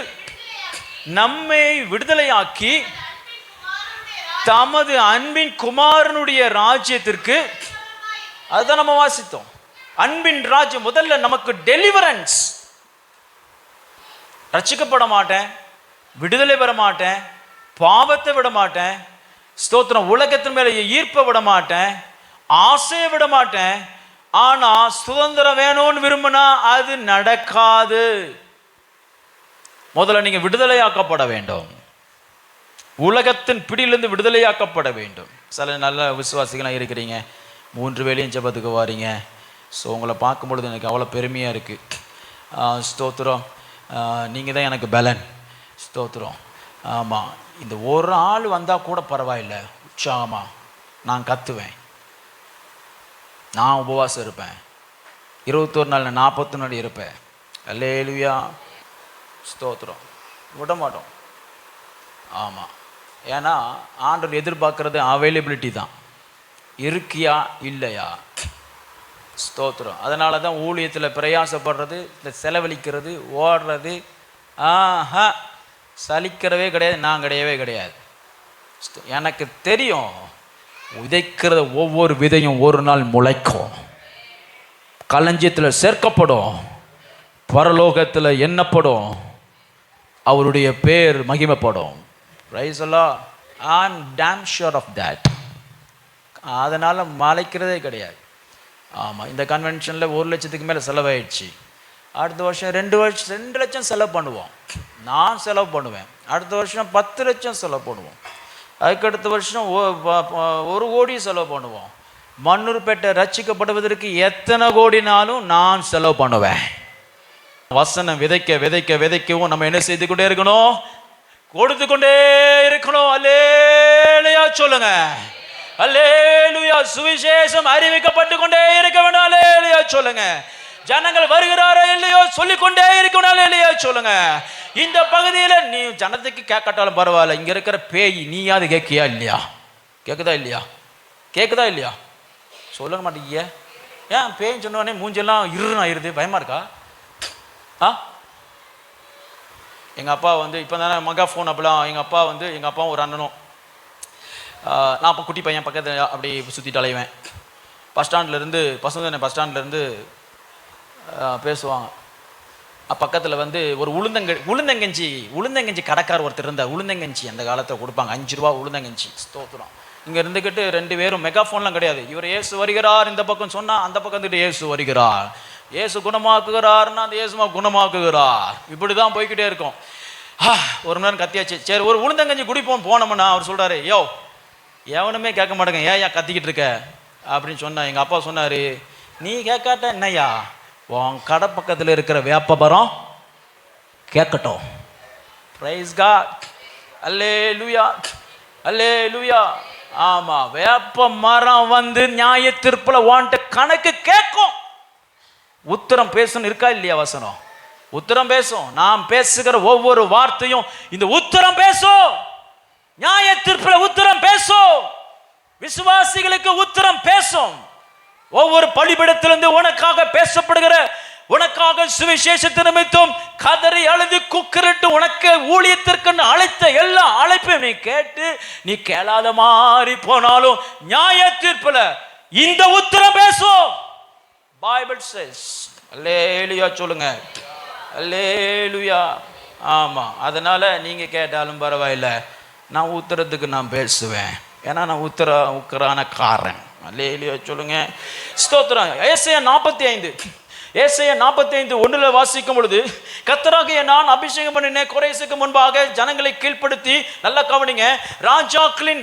நம்மை விடுதலையாக்கி தமது அன்பின் குமாரனுடைய ராஜ்யத்திற்கு, அதுதான் நம்ம வாசித்தோம். அன்பின் ராஜ்யம். முதல்ல நமக்கு டெலிவரன்ஸ். ரட்சிக்கப்பட மாட்டேன், விடுதலை பெற மாட்டேன், பாவத்தை விட மாட்டேன், ஸ்தோத்திரம், உலகத்தின் மேலே ஈர்ப்பை விட மாட்டேன், ஆசையை விட மாட்டேன். ஆனா சுதந்திரம் வேணும்னு விரும்பினா அது நடக்காது. முதல்ல நீங்க விடுதலையாக்கப்பட வேண்டும், உலகத்தின் பிடியிலிருந்து விடுதலையாக்கப்பட வேண்டும். சில நல்ல விசுவாசிகளாக இருக்கிறீங்க, 3 வேளையும் ஜெபத்துக்கு வாரீங்க. ஸோ உங்களை பார்க்கும்பொழுது எனக்கு அவ்வளோ பெருமையாக இருக்குது. ஸ்தோத்திரம். நீங்கள் தான் எனக்கு பலன். ஸ்தோத்திரம். ஆமாம், இந்த ஒரு ஆள் வந்தால் கூட பரவாயில்லை, உற்சாகமாக நான் கத்துவேன், நான் உபவாசம் இருப்பேன், 21 நாள் 40 நாள் இருப்பேன். அல்லேலூயா. ஸ்தோத்திரம். விட மாட்டோம். ஆமாம், ஏன்னா ஆண்டவர் எதிர்பார்க்கறது அவைலபிலிட்டி தான், இருக்கியா இல்லையா. ஸ்தோத்திரம். அதனால தான் ஊழியத்தில் பிரயாசப்படுறது, இந்த செலவழிக்கிறது, ஓடுறது, சலிக்கிறவே கிடையாது. நான் கிடையவே கிடையாது. எனக்கு தெரியும் விதைக்கிற ஒவ்வொரு விதையும் ஒரு நாள் முளைக்கும், களஞ்சியத்தில் சேர்க்கப்படும், பரலோகத்தில் எண்ணப்படும், அவருடைய பேர் மகிமைப்படும். பிரைஸ் எல்லாம் ஐ ஆம் டேம் ஷூர் ஆஃப் தேட். அதனால் மலைக்கிறதே கிடையாது. ஆமாம், இந்த கன்வென்ஷனில் 1 லட்சத்துக்கு மேலே செலவாயிடுச்சு. அடுத்த வருஷம் 2 லட்சம் செலவு பண்ணுவோம். நான் செலவு பண்ணுவேன். அடுத்த வருஷம் 10 லட்சம் செலவு பண்ணுவோம். அதுக்கடுத்த வருஷம் 1 கோடி செலவு பண்ணுவோம். மண்ணூர்பேட்டை ரட்சிக்கப்படுவதற்கு எத்தனை கோடினாலும் நான் செலவு பண்ணுவேன். வசனம் விதைக்க விதைக்க விதைக்கவும் நம்ம என்ன செய்து கொண்டே இருக்கணும்? கொடுத்து கொண்டே இருக்கணும். அல்லேலூயா சொல்லுங்க. அல்லேலூயா. சுவிசேஷம் அறிவிக்கப்பட்டு கொண்டே இருக்க வேண்டும். அல்லேலூயா சொல்லுங்க. ஜனங்கள் வருகிறாரோ இல்லையோ சொல்லிக்கொண்டே இருக்கணும். அல்லேலூயா சொல்லுங்க. இந்த பகுதியில் நீ ஜனத்துக்கு கேட்கட்டாலும் பரவாயில்ல, இங்க இருக்கிற பேய் நீயாவது கேட்கியா இல்லையா? கேட்குதா இல்லையா? கேட்குதா இல்லையா? சொல்ல மாட்டீங்க. ஏன் பேய்ன்னு சொன்னோடனே மூஞ்செல்லாம் இருன்னு ஆயிடுது? பயமா இருக்கா? எங்கள் அப்பா வந்து இப்போ தானே மகா ஃபோன் அப்பெல்லாம் எங்கள் அப்பா வந்து எங்கள் அப்பாவும் ஒரு அண்ணனும், நான் அப்போ குட்டி பையன் பக்கத்தில் அப்படி சுற்றிட்டு அலைவேன். பஸ் ஸ்டாண்ட்லேருந்து பேசுவாங்க. பக்கத்தில் வந்து ஒரு உளுந்தங்கஞ்சி கடைக்கார் ஒருத்தர் இருந்தார். உளுந்தங்கஞ்சி அந்த காலத்தில் கொடுப்பாங்க, 5 ரூபா உளுந்தங்கஞ்சி. ஸ்தோத்திரம். இங்கே இருந்துக்கிட்டு 2 பேரும் மெகா ஃபோன்லாம் கிடையாது. இவர் இயேசு வருகிறார் இந்த பக்கம் சொன்னால் அந்த பக்கம் வந்துட்டு இயேசு வருகிறார், இயேசு குணமாக்குகிறார்னா அந்த இயேசுமா குணமாக்குகிறார். இப்படி தான் போய்கிட்டே இருக்கும். ஒரு மணி நேரம் கத்தியாச்சு. சரி, ஒரு உளுந்தங்கஞ்சி குடிப்போம் போனோம்னா அவர் சொல்கிறாரு, யோ எவனுமே கேட்க மாட்டேங்க, ஏன் கத்திக்கிட்டு இருக்க அப்படின்னு சொன்னா. எங்கள் அப்பா சொன்னார், நீ கேட்காட்ட என்னையா, உன் கடை பக்கத்தில் இருக்கிற வேப்பமரம் கேட்கட்டும். Praise god. அல்லேலூயா அல்லேலூயா. ஆமாம், வேப்ப மரம் வந்து நியாய தீர்ப்பில் வாண்ட கணக்கு கேட்கும். உத்தரம் பேசணும் இருக்கா இல்லையா? வசனம் உத்தரம் பேசும். நாம் பேசுகிற ஒவ்வொரு வார்த்தையும் இந்த உத்தரம் பேசும். நியாய தீர்ப்பில் உத்தரம் பேசும். விசுவாசிகளுக்கு உத்தரம் பேசும். ஒவ்வொரு பலிபீடத்திலிருந்து உனக்காக பேசப்படுகிற, உனக்காக சுவிசேஷத்து நிமித்தம் கதறி அழுது குக்கரிட்டு உனக்கு ஊழியத்திற்கு அழைத்த எல்லா அழைப்பையும் நீ கேட்டு நீ கேளாத மாதிரி போனாலும் நியாய தீர்ப்புல இந்த உத்தரம் பேசும். Bible chase. அல்லேலூயா சொல்லுங்க. அல்லேலூயா. ஆமா, அதனால நீங்க கேட்டாலும் பரவாயில்ல, நான் உத்தரத்துக்கு நான் பேசுவேன். ஏன்னா நான் உக்கரானக்காரன். அல்லேலூயா சொல்லுங்க. ஸ்தோத்திரம். ஏசாயா 45:1 வாசிக்கும் பொழுது, கர்த்தராகிய நான் அபிஷேகம் பண்ணினேன் கோரேசுக்கு முன்பாக ஜனங்களை கீழ்ப்படுத்தி, நல்லா கவனிங்க, ராஜாக்களின்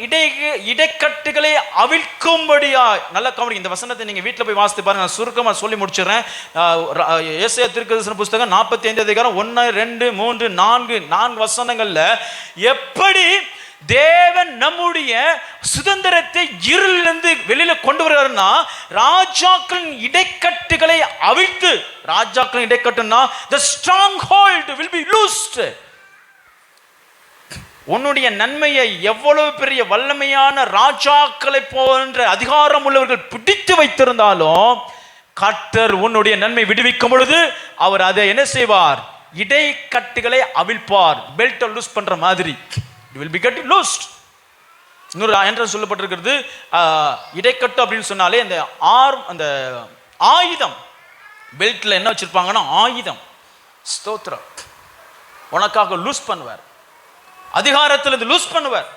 இடைக்கட்டுகளை அவிழ்க்கும்படியாய். நல்லா கவனிங்க, இந்த வசனத்தை நீங்க வீட்டில் போய் வாசித்து பாருங்க. நான் சுருக்கமா சொல்லி முடிச்சிடறேன். ஏசாயா தீர்க்கதரிசன புஸ்தகம் 45:1, 2, 3, 4 வசனங்கள்ல எப்படி தேவன் நம்முடைய சுதந்திரத்தை இருளிலிருந்து வெளியில கொண்டு வருகிறார்னா, ராஜாக்களின் இடைக்கட்டுகளை அவிழ்த்து, ராஜாக்களின் இடைக்கட்டுனா the stronghold will be loosed. உன்னுடைய நன்மையை எவ்வளவு பெரிய வல்லமையான ராஜாக்களை போன்ற அதிகாரம் உள்ளவர்கள் பிடித்து வைத்திருந்தாலும், கர்த்தர் உன்னுடைய நன்மை விடுவிக்கும் பொழுது அவர் அதை என்ன செய்வார்? இடைக்கட்டுகளை அவிழ்ப்பார். பெல்ட் லூஸ் பண்ற மாதிரி it will be getting loosed. இன்னொரு என்ட்ரன்ஸ் சொல்லப்பட்டிருக்கிறது, இடைக்கட்டு அப்படின்னு சொன்னாலே அந்த ஆயுதம். பெல்ட்ல என்ன வச்சிருப்பாங்கன்னா ஆயுதம். ஸ்தோத்திரம். உனக்காக லூஸ் பண்ணுவார், அதிகாரத்தில் இது லூஸ் பண்ணுவார்.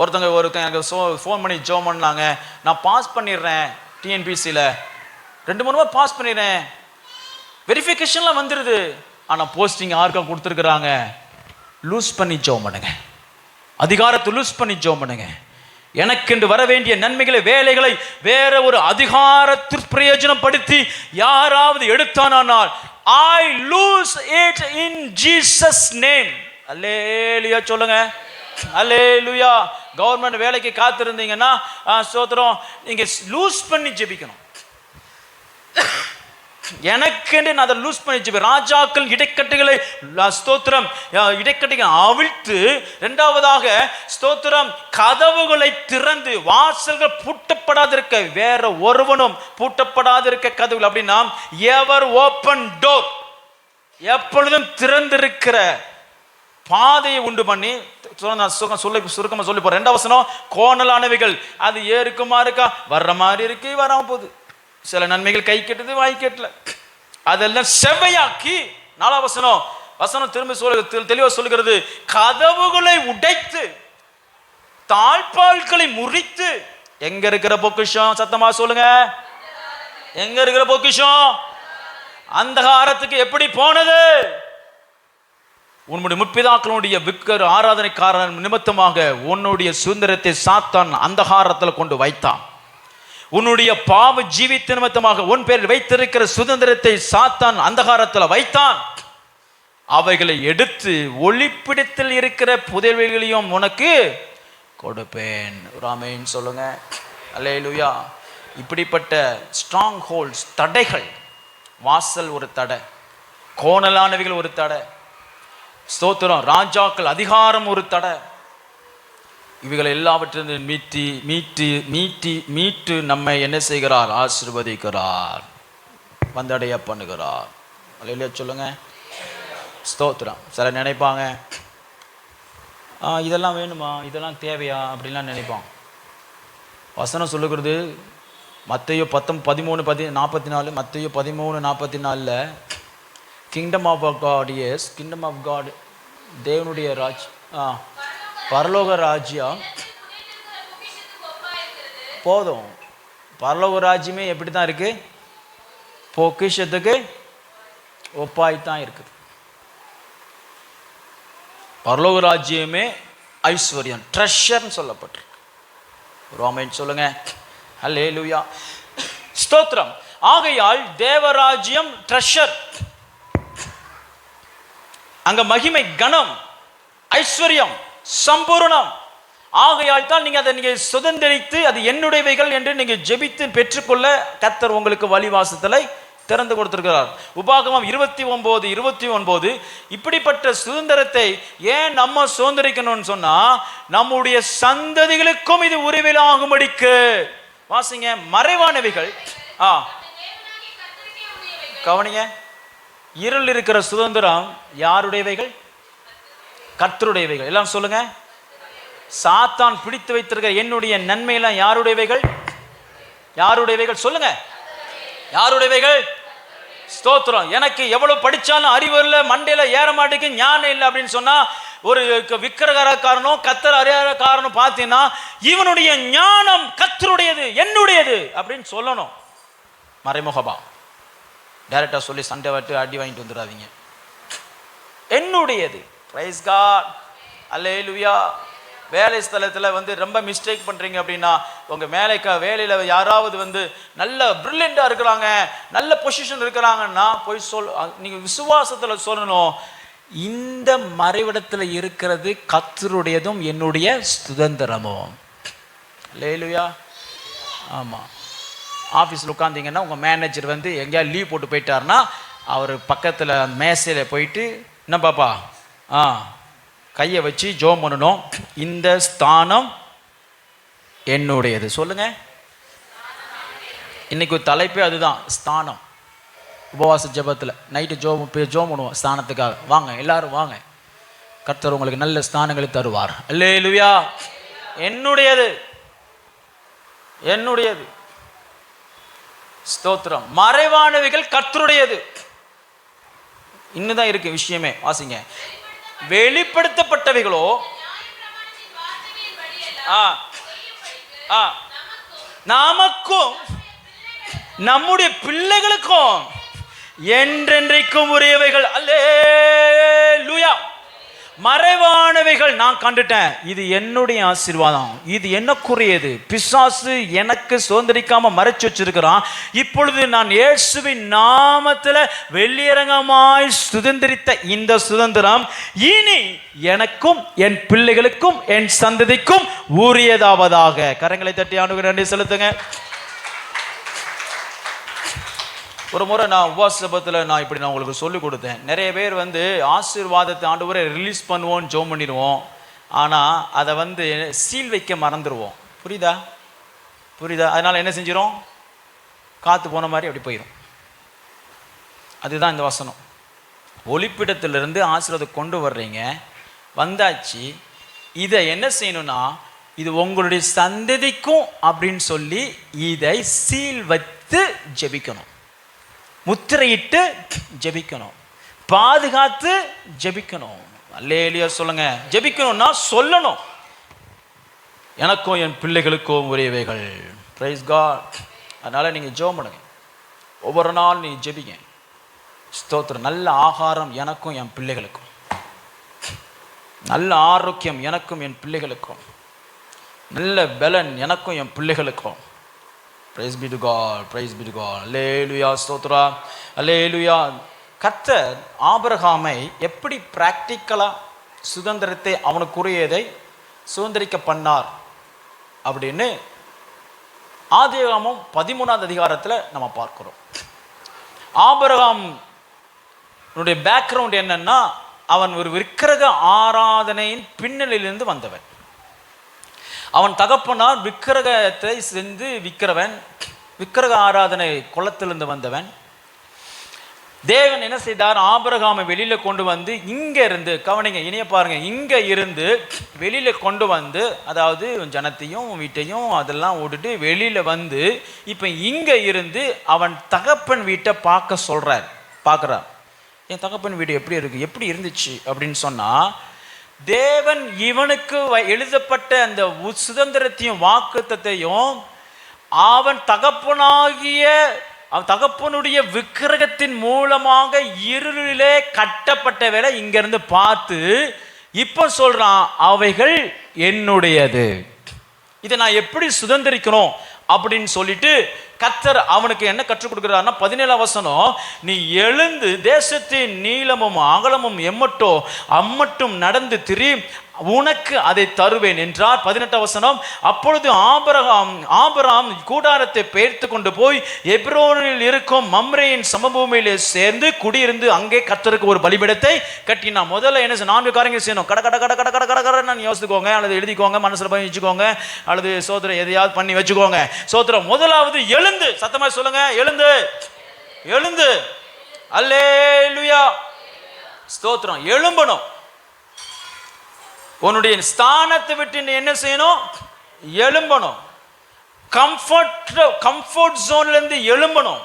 ஒருத்தங்க எனக்கு ஃபோன் பண்ணி ஜோம் பண்ணாங்க, நான் பாஸ் பண்ணிடுறேன் டிஎன்பிசியில் 2-3 பாஸ் பண்ணிடுறேன், வெரிஃபிகேஷன்லாம் வந்துடுது, ஆனால் போஸ்டிங் யாருக்கா கொடுத்துருக்குறாங்க. லூஸ் பண்ணி ஜெபம் பண்ணுங்க, அதிகாரத்தை லூஸ் பண்ணி ஜெபம் பண்ணுங்க. எனக்கென்று வர வேண்டிய நன்மைகளை, வேலைகளை வேற ஒரு அதிகாரத்தில் பிரயோஜனப்படுத்தி யாராவது எடுத்தானால் I lose it in Jesus name. அல்லேலூயா சொல்லுங்க. அல்லேலூயா. கவர்மெண்ட் வேலைக்கு காத்திருந்தீங்கன்னா ஸ்தோத்திரம், நீங்க லூஸ் பண்ணி ஜெபிக்கணும். எனக்கென்று நான் அதை லூஸ் பண்ணி ஜெபிப்பேன். ராஜாக்கள் இடைக்கட்டுகளை ஸ்தோத்திரம் இடைக்கட்டுகளை அவிழ்த்து, இரண்டாவதாக ஸ்தோத்திரம் கதவுகளை திறந்து, வாசல்கள் பூட்டப்படாதிருக்க, வேற ஒருவனும் பூட்டப்படாதிருக்க கதவுகள். அப்படின்னா எவர் ஓப்பன் டோர், எப்பொழுதும் திறந்திருக்கிற பாதையை உண்டு பண்ணி சுருக்கமா சொல்லி போறேன். 2 வசனம், கோணலானவைகள் அது ஏறுக்குமா இருக்கா, வர்ற மாதிரி இருக்கு, வராம போகுது. சில நன்மைகள் கை கெட்டது, வாய் கெட்டல, அதெல்லாம் செவ்வையாக்கி. 4 வசனம் திரும்ப தெளிவா சொல்லுகிறது, கதவுகளை உடைத்து தாழ்பால்களை முறித்து. எங்க இருக்கிற பொக்கிஷம்? சத்தமா சொல்லுங்க, எங்க இருக்கிற பொக்கிஷம்? அந்தகாரத்துக்கு எப்படி போனது? உன்னுடைய முற்பிதாக்களுடைய விக்கிர ஆராதனைக்காரன் நிமித்தமாக உன்னுடைய சுதந்திரத்தை சாத்தான் அந்தகாரத்தில் கொண்டு வைத்தான். உன்னுடைய பாவ ஜீவித்த நிமித்தமாக உன் பேரில் வைத்திருக்கிற சுதந்திரத்தை சாத்தான் அந்தகாரத்தில் வைத்தான். அவைகளை எடுத்து ஒளிப்பிடத்தில் இருக்கிற புதையல்களையும் உனக்கு கொடுப்பேன். ஆமென் சொல்லுங்க, அல்லேலூயா. இப்படிப்பட்ட ஸ்ட்ராங் ஹோல்ட்ஸ், தடைகள், வாசல் ஒரு தடை, கோணலானவைகள் ஒரு தடை, ஸ்தோத்திரம், ராஜாக்கள் அதிகாரம் ஒரு தடை. இவைகளை எல்லாவற்றிலிருந்து மீட்டு நம்மை என்ன செய்கிறார்? ஆசீர்வதிக்கிறார், வந்தடைய பண்ணுகிறார். அல்லேலூயா சொல்லுங்க, ஸ்தோத்திரம். சில நினைப்பாங்க, இதெல்லாம் வேணுமா, இதெல்லாம் தேவையா அப்படின்லாம் நினைப்பாங்க. வசனம் சொல்லுகிறது மத்தேயு 13:44, மத்தேயு 13:44, kingdom of God is kingdom of God, தேவனுடைய பரலோக ராஜ்யம் போதும். பரலோக ராஜ்யமே எப்படி தான் இருக்கு? பொக்கிஷத்துக்கு ஒப்பாய்த்தான் இருக்குது. பரலோக ராஜ்யமே ஐஸ்வர்யம், ட்ரெஷர்னு சொல்லப்பட்டிருக்கு. ஆமென் சொல்லுங்க, அல்லேலூயா, ஸ்தோத்திரம். ஆகையால் தேவராஜ்யம் ட்ரெஷர், அங்க மகிமை, கனம், ஐஸ்வர்யம், சம்பூர்ணம். ஆகையால் தான் நீங்க அதை சுதந்திரித்து அது என்னுடையவைகள் என்று நீங்க ஜெபித்து பெற்றுக்கொள்ள கர்த்தர் உங்களுக்கு வழிவாசலை திறந்து கொடுத்திருக்கிறார். உபாகமம் 29:29, இப்படிப்பட்ட சுதந்திரத்தை ஏன் நம்ம சுதந்திரிக்கணும்னு சொன்னா, நம்முடைய சந்ததிகளுக்கும் இது உரிமையாகும்படிக்கு. வாசிங்க, மறைவானவைகள். கவனிங்க, இருள் இருக்கிற சுதந்திரம் யாருடையவைகள்? கர்த்தருடையவைகள். எல்லாம் சொல்லுங்க, சாத்தான் பிடித்து வைத்திருக்கிற என்னுடைய நன்மையெல்லாம் யாருடையவைகள்? யாருடையவைகள்? சொல்லுங்க, யாருடையவைகள்? ஸ்தோத்திரம். எனக்கு எவ்வளவு படிச்சாலும் அறிவு இல்லை, மண்டையில ஏற மாட்டேங்க, ஞானம் இல்லை அப்படின்னு சொன்னா, ஒரு விக்கிரகாரக்காரனும் கர்த்தர் அறியாத காரணம் பார்த்தீங்கன்னா, இவனுடைய ஞானம் கர்த்தருடையது, என்னுடையது அப்படின்னு சொல்லணும். மறைமுகமா டைரக்டா சொல்லி சண்டை விட்டு அடி வாங்கிட்டு வந்துடாதீங்க. என்னுடையது. பிரைஸ் காட், அல்லேலூயா. வேலை ஸ்தலத்தில் ரொம்ப மிஸ்டேக் பண்ணுறீங்க அப்படின்னா, உங்கள் வேலையில் யாராவது நல்ல பிரில்லியண்டாக இருக்கிறாங்க, நல்ல பொசிஷன் இருக்கிறாங்கன்னா போய் நீங்கள் விசுவாசத்தில் சொல்லணும், இந்த மறைவிடத்தில் இருக்கிறது கர்த்தருடையதும் என்னுடைய சுதந்திரமும். அல்லேலூயா. ஆமாம், ஆஃபீஸில் உட்காந்திங்கன்னா உங்கள் மேனேஜர் எங்கேயாவது லீவ் போட்டு போயிட்டாருன்னா, அவர் பக்கத்தில் மேசையில் போயிட்டு, என்ன பாப்பா, கையை வச்சு ஜோம் பண்ணணும், இந்த ஸ்தானம் என்னுடையது. சொல்லுங்க, இன்னைக்கு தலைப்பே அதுதான், ஸ்தானம். உபவாச ஜெபத்தில் நைட்டு ஜோம் பண்ணுவோம் ஸ்தானத்துக்காக. வாங்க எல்லாரும் வாங்க, கர்த்தர் உங்களுக்கு நல்ல ஸ்தானங்களை தருவார். அல்லேலூயா. என்னுடையது, என்னுடையது. ஸ்தோத்திரம். மறைவானவைகள் கர்த்தருடையது. இன்னுதான் இருக்கு விஷயமே. வாசிங்க, வெளிப்படுத்தப்பட்டவைகளோ நமக்கும் நம்முடைய பிள்ளைகளுக்கும் என்றென்றைக்கும் உரியவைகள். அல்லேலூயா. மறைவானவைகள் நான் கண்டுட்டேன், இது என்னுடைய ஆசீர்வாதம், இது எனக்குரியது. பிசாசு எனக்கு சுதந்திரிக்காம மறைச்சு வச்சிருக்கிறான். இப்பொழுது நான் இயேசுவின் நாமத்தில் வெளியரங்கமாய் சுதந்திரித்த இந்த சுதந்திரம் இனி எனக்கும் என் பிள்ளைகளுக்கும் என் சந்ததிக்கும் உரியதாவதாக. கரங்களை தட்டி ஆண்டவருக்கு நன்றி செலுத்துங்க. ஒரு முறை நான் உபவாச ஜெபத்தில் நான் உங்களுக்கு சொல்லிக் கொடுத்தேன். நிறைய பேர் ஆசீர்வாதத்தை ஆண்டவரை ரிலீஸ் பண்ணுவோம், ஜெபம் பண்ணிடுவோம், ஆனால் அதை சீல் வைக்க மறந்துடுவோம். புரியுதா? அதனால் என்ன செஞ்சிடும்? காற்று போன மாதிரி அப்படி போயிடும். அதுதான் இந்த வசனம். ஒளிப்பிடத்திலிருந்து ஆசீர்வாதத்தை கொண்டு வர்றீங்க, வந்தாச்சு. இதை என்ன செய்யணும்னா, இது உங்களுடைய சந்ததிக்கும் அப்படின்னு சொல்லி இதை சீல் வைத்து ஜெபிக்கணும், முத்திரையிட்டு ஜெபிக்கணும், பாதுகாத்து ஜெபிக்கணும். அல்லேலூயா சொல்லுங்க. ஜெபிக்கணும்னா சொல்லணும், எனக்கும் என் பிள்ளைகளுக்கும் உரியவைகள். Price God. அதனால நீங்க ஜெபம் பண்ணுங்க, ஒவ்வொரு நாள் நீ ஜெபிங்க. ஸ்தோத்திரம். நல்ல ஆகாரம் எனக்கும் என் பிள்ளைகளுக்கும், நல்ல ஆரோக்கியம் எனக்கும் என் பிள்ளைகளுக்கும், நல்ல பலன் எனக்கும் என் பிள்ளைகளுக்கும். Praise be to god, praise be to god. அல்லேலூயா ஸ்தோத்ரா, அல்லேலூயா. கர்த்தர் ஆபிரகாமை எப்படி பிராக்டிக்கலா சுதந்திரத்தை அவனுக்குரியதை சுதந்திரிக்க பண்ணார் அப்படின்னு ஆதியாகமம் 13வது அதிகாரத்தில் நம்ம பார்க்கிறோம். ஆபிரகாம் பேக்ரவுண்ட் என்னன்னா, அவன் ஒரு விக்கிரக ஆராதனையின் பின்னணியிலிருந்து வந்தவன். அவன் தகப்பனார் விக்கிரகத்தை சென்று விற்கிறவன், விக்கிரக ஆராதனை குளத்திலிருந்து வந்தவன். தேவன் என்ன செய்தார், ஆபிரகாமை வெளியில கொண்டு வந்து இங்க இருந்து, கவனிங்க இனிய பாருங்க, இங்க இருந்து வெளியில கொண்டு வந்து, அதாவது ஜனத்தையும் வீட்டையும் அதெல்லாம் விட்டுட்டு வெளியில வந்து இப்ப இங்க இருந்து அவன் தகப்பன் வீட்டை பார்க்கிறான். என் தகப்பன் வீடு எப்படி இருக்கு, எப்படி இருந்துச்சு அப்படின்னு சொன்னா, தேவன் இவனுக்கு எழுதப்பட்ட அந்த சுதந்திரத்தையும் வாக்குத்தத்தையும் அவன் தகப்பனுடைய விக்கிரகத்தின் மூலமாக இருளிலே கட்டப்பட்ட வேலை இங்கிருந்து பார்த்து இப்ப சொல்றான், அவைகள் என்னுடையது, இதை நான் எப்படி சுதந்திரிக்கணும் அப்படின்னு சொல்லிட்டு கர்த்தர் அவனுக்கு என்ன கற்றுக் கொடுக்கிறார்னா, 17ஆம் வசனம், நீ எழுந்து தேசத்தின் நீளமும் அகலமும் அம்மட்டும் நடந்து திரி, உனக்கு அதை தருவேன் என்றார். 18ஆம் வசனம், அப்பொழுது ஆபிரகாம் கூடாரத்தை பெயர்த்து கொண்டு போய் எப்ரோனில் இருக்கும் மம்ரேயின் சமபூமியிலே சேர்ந்து குடியிருந்து அங்கே கர்த்தருக்கு ஒரு பலிபீடத்தை கட்டினான். முதல்ல என்ன 4 காரியங்கள் செய்யணும். கடன்னு யோசிச்சுக்கோங்க, அல்லது எழுதிக்கோங்க, மனசுல போய் வச்சுக்கோங்க, அல்லது சோத்திரம் எதையாவது பண்ணி வச்சுக்கோங்க. சோத்திரம் முதலாவது எழுந்து, சத்தமா சொல்லுங்க, எழுந்து. அல்லேலூயா ஸ்தோத்திரம். எழும்பணும். உன்னுடைய ஸ்தானத்தை விட்டு நீ என்ன செய்யணும், எழும்பணும். கம்ஃபர்ட் ஜோன்ல இருந்து எழும்பணும்.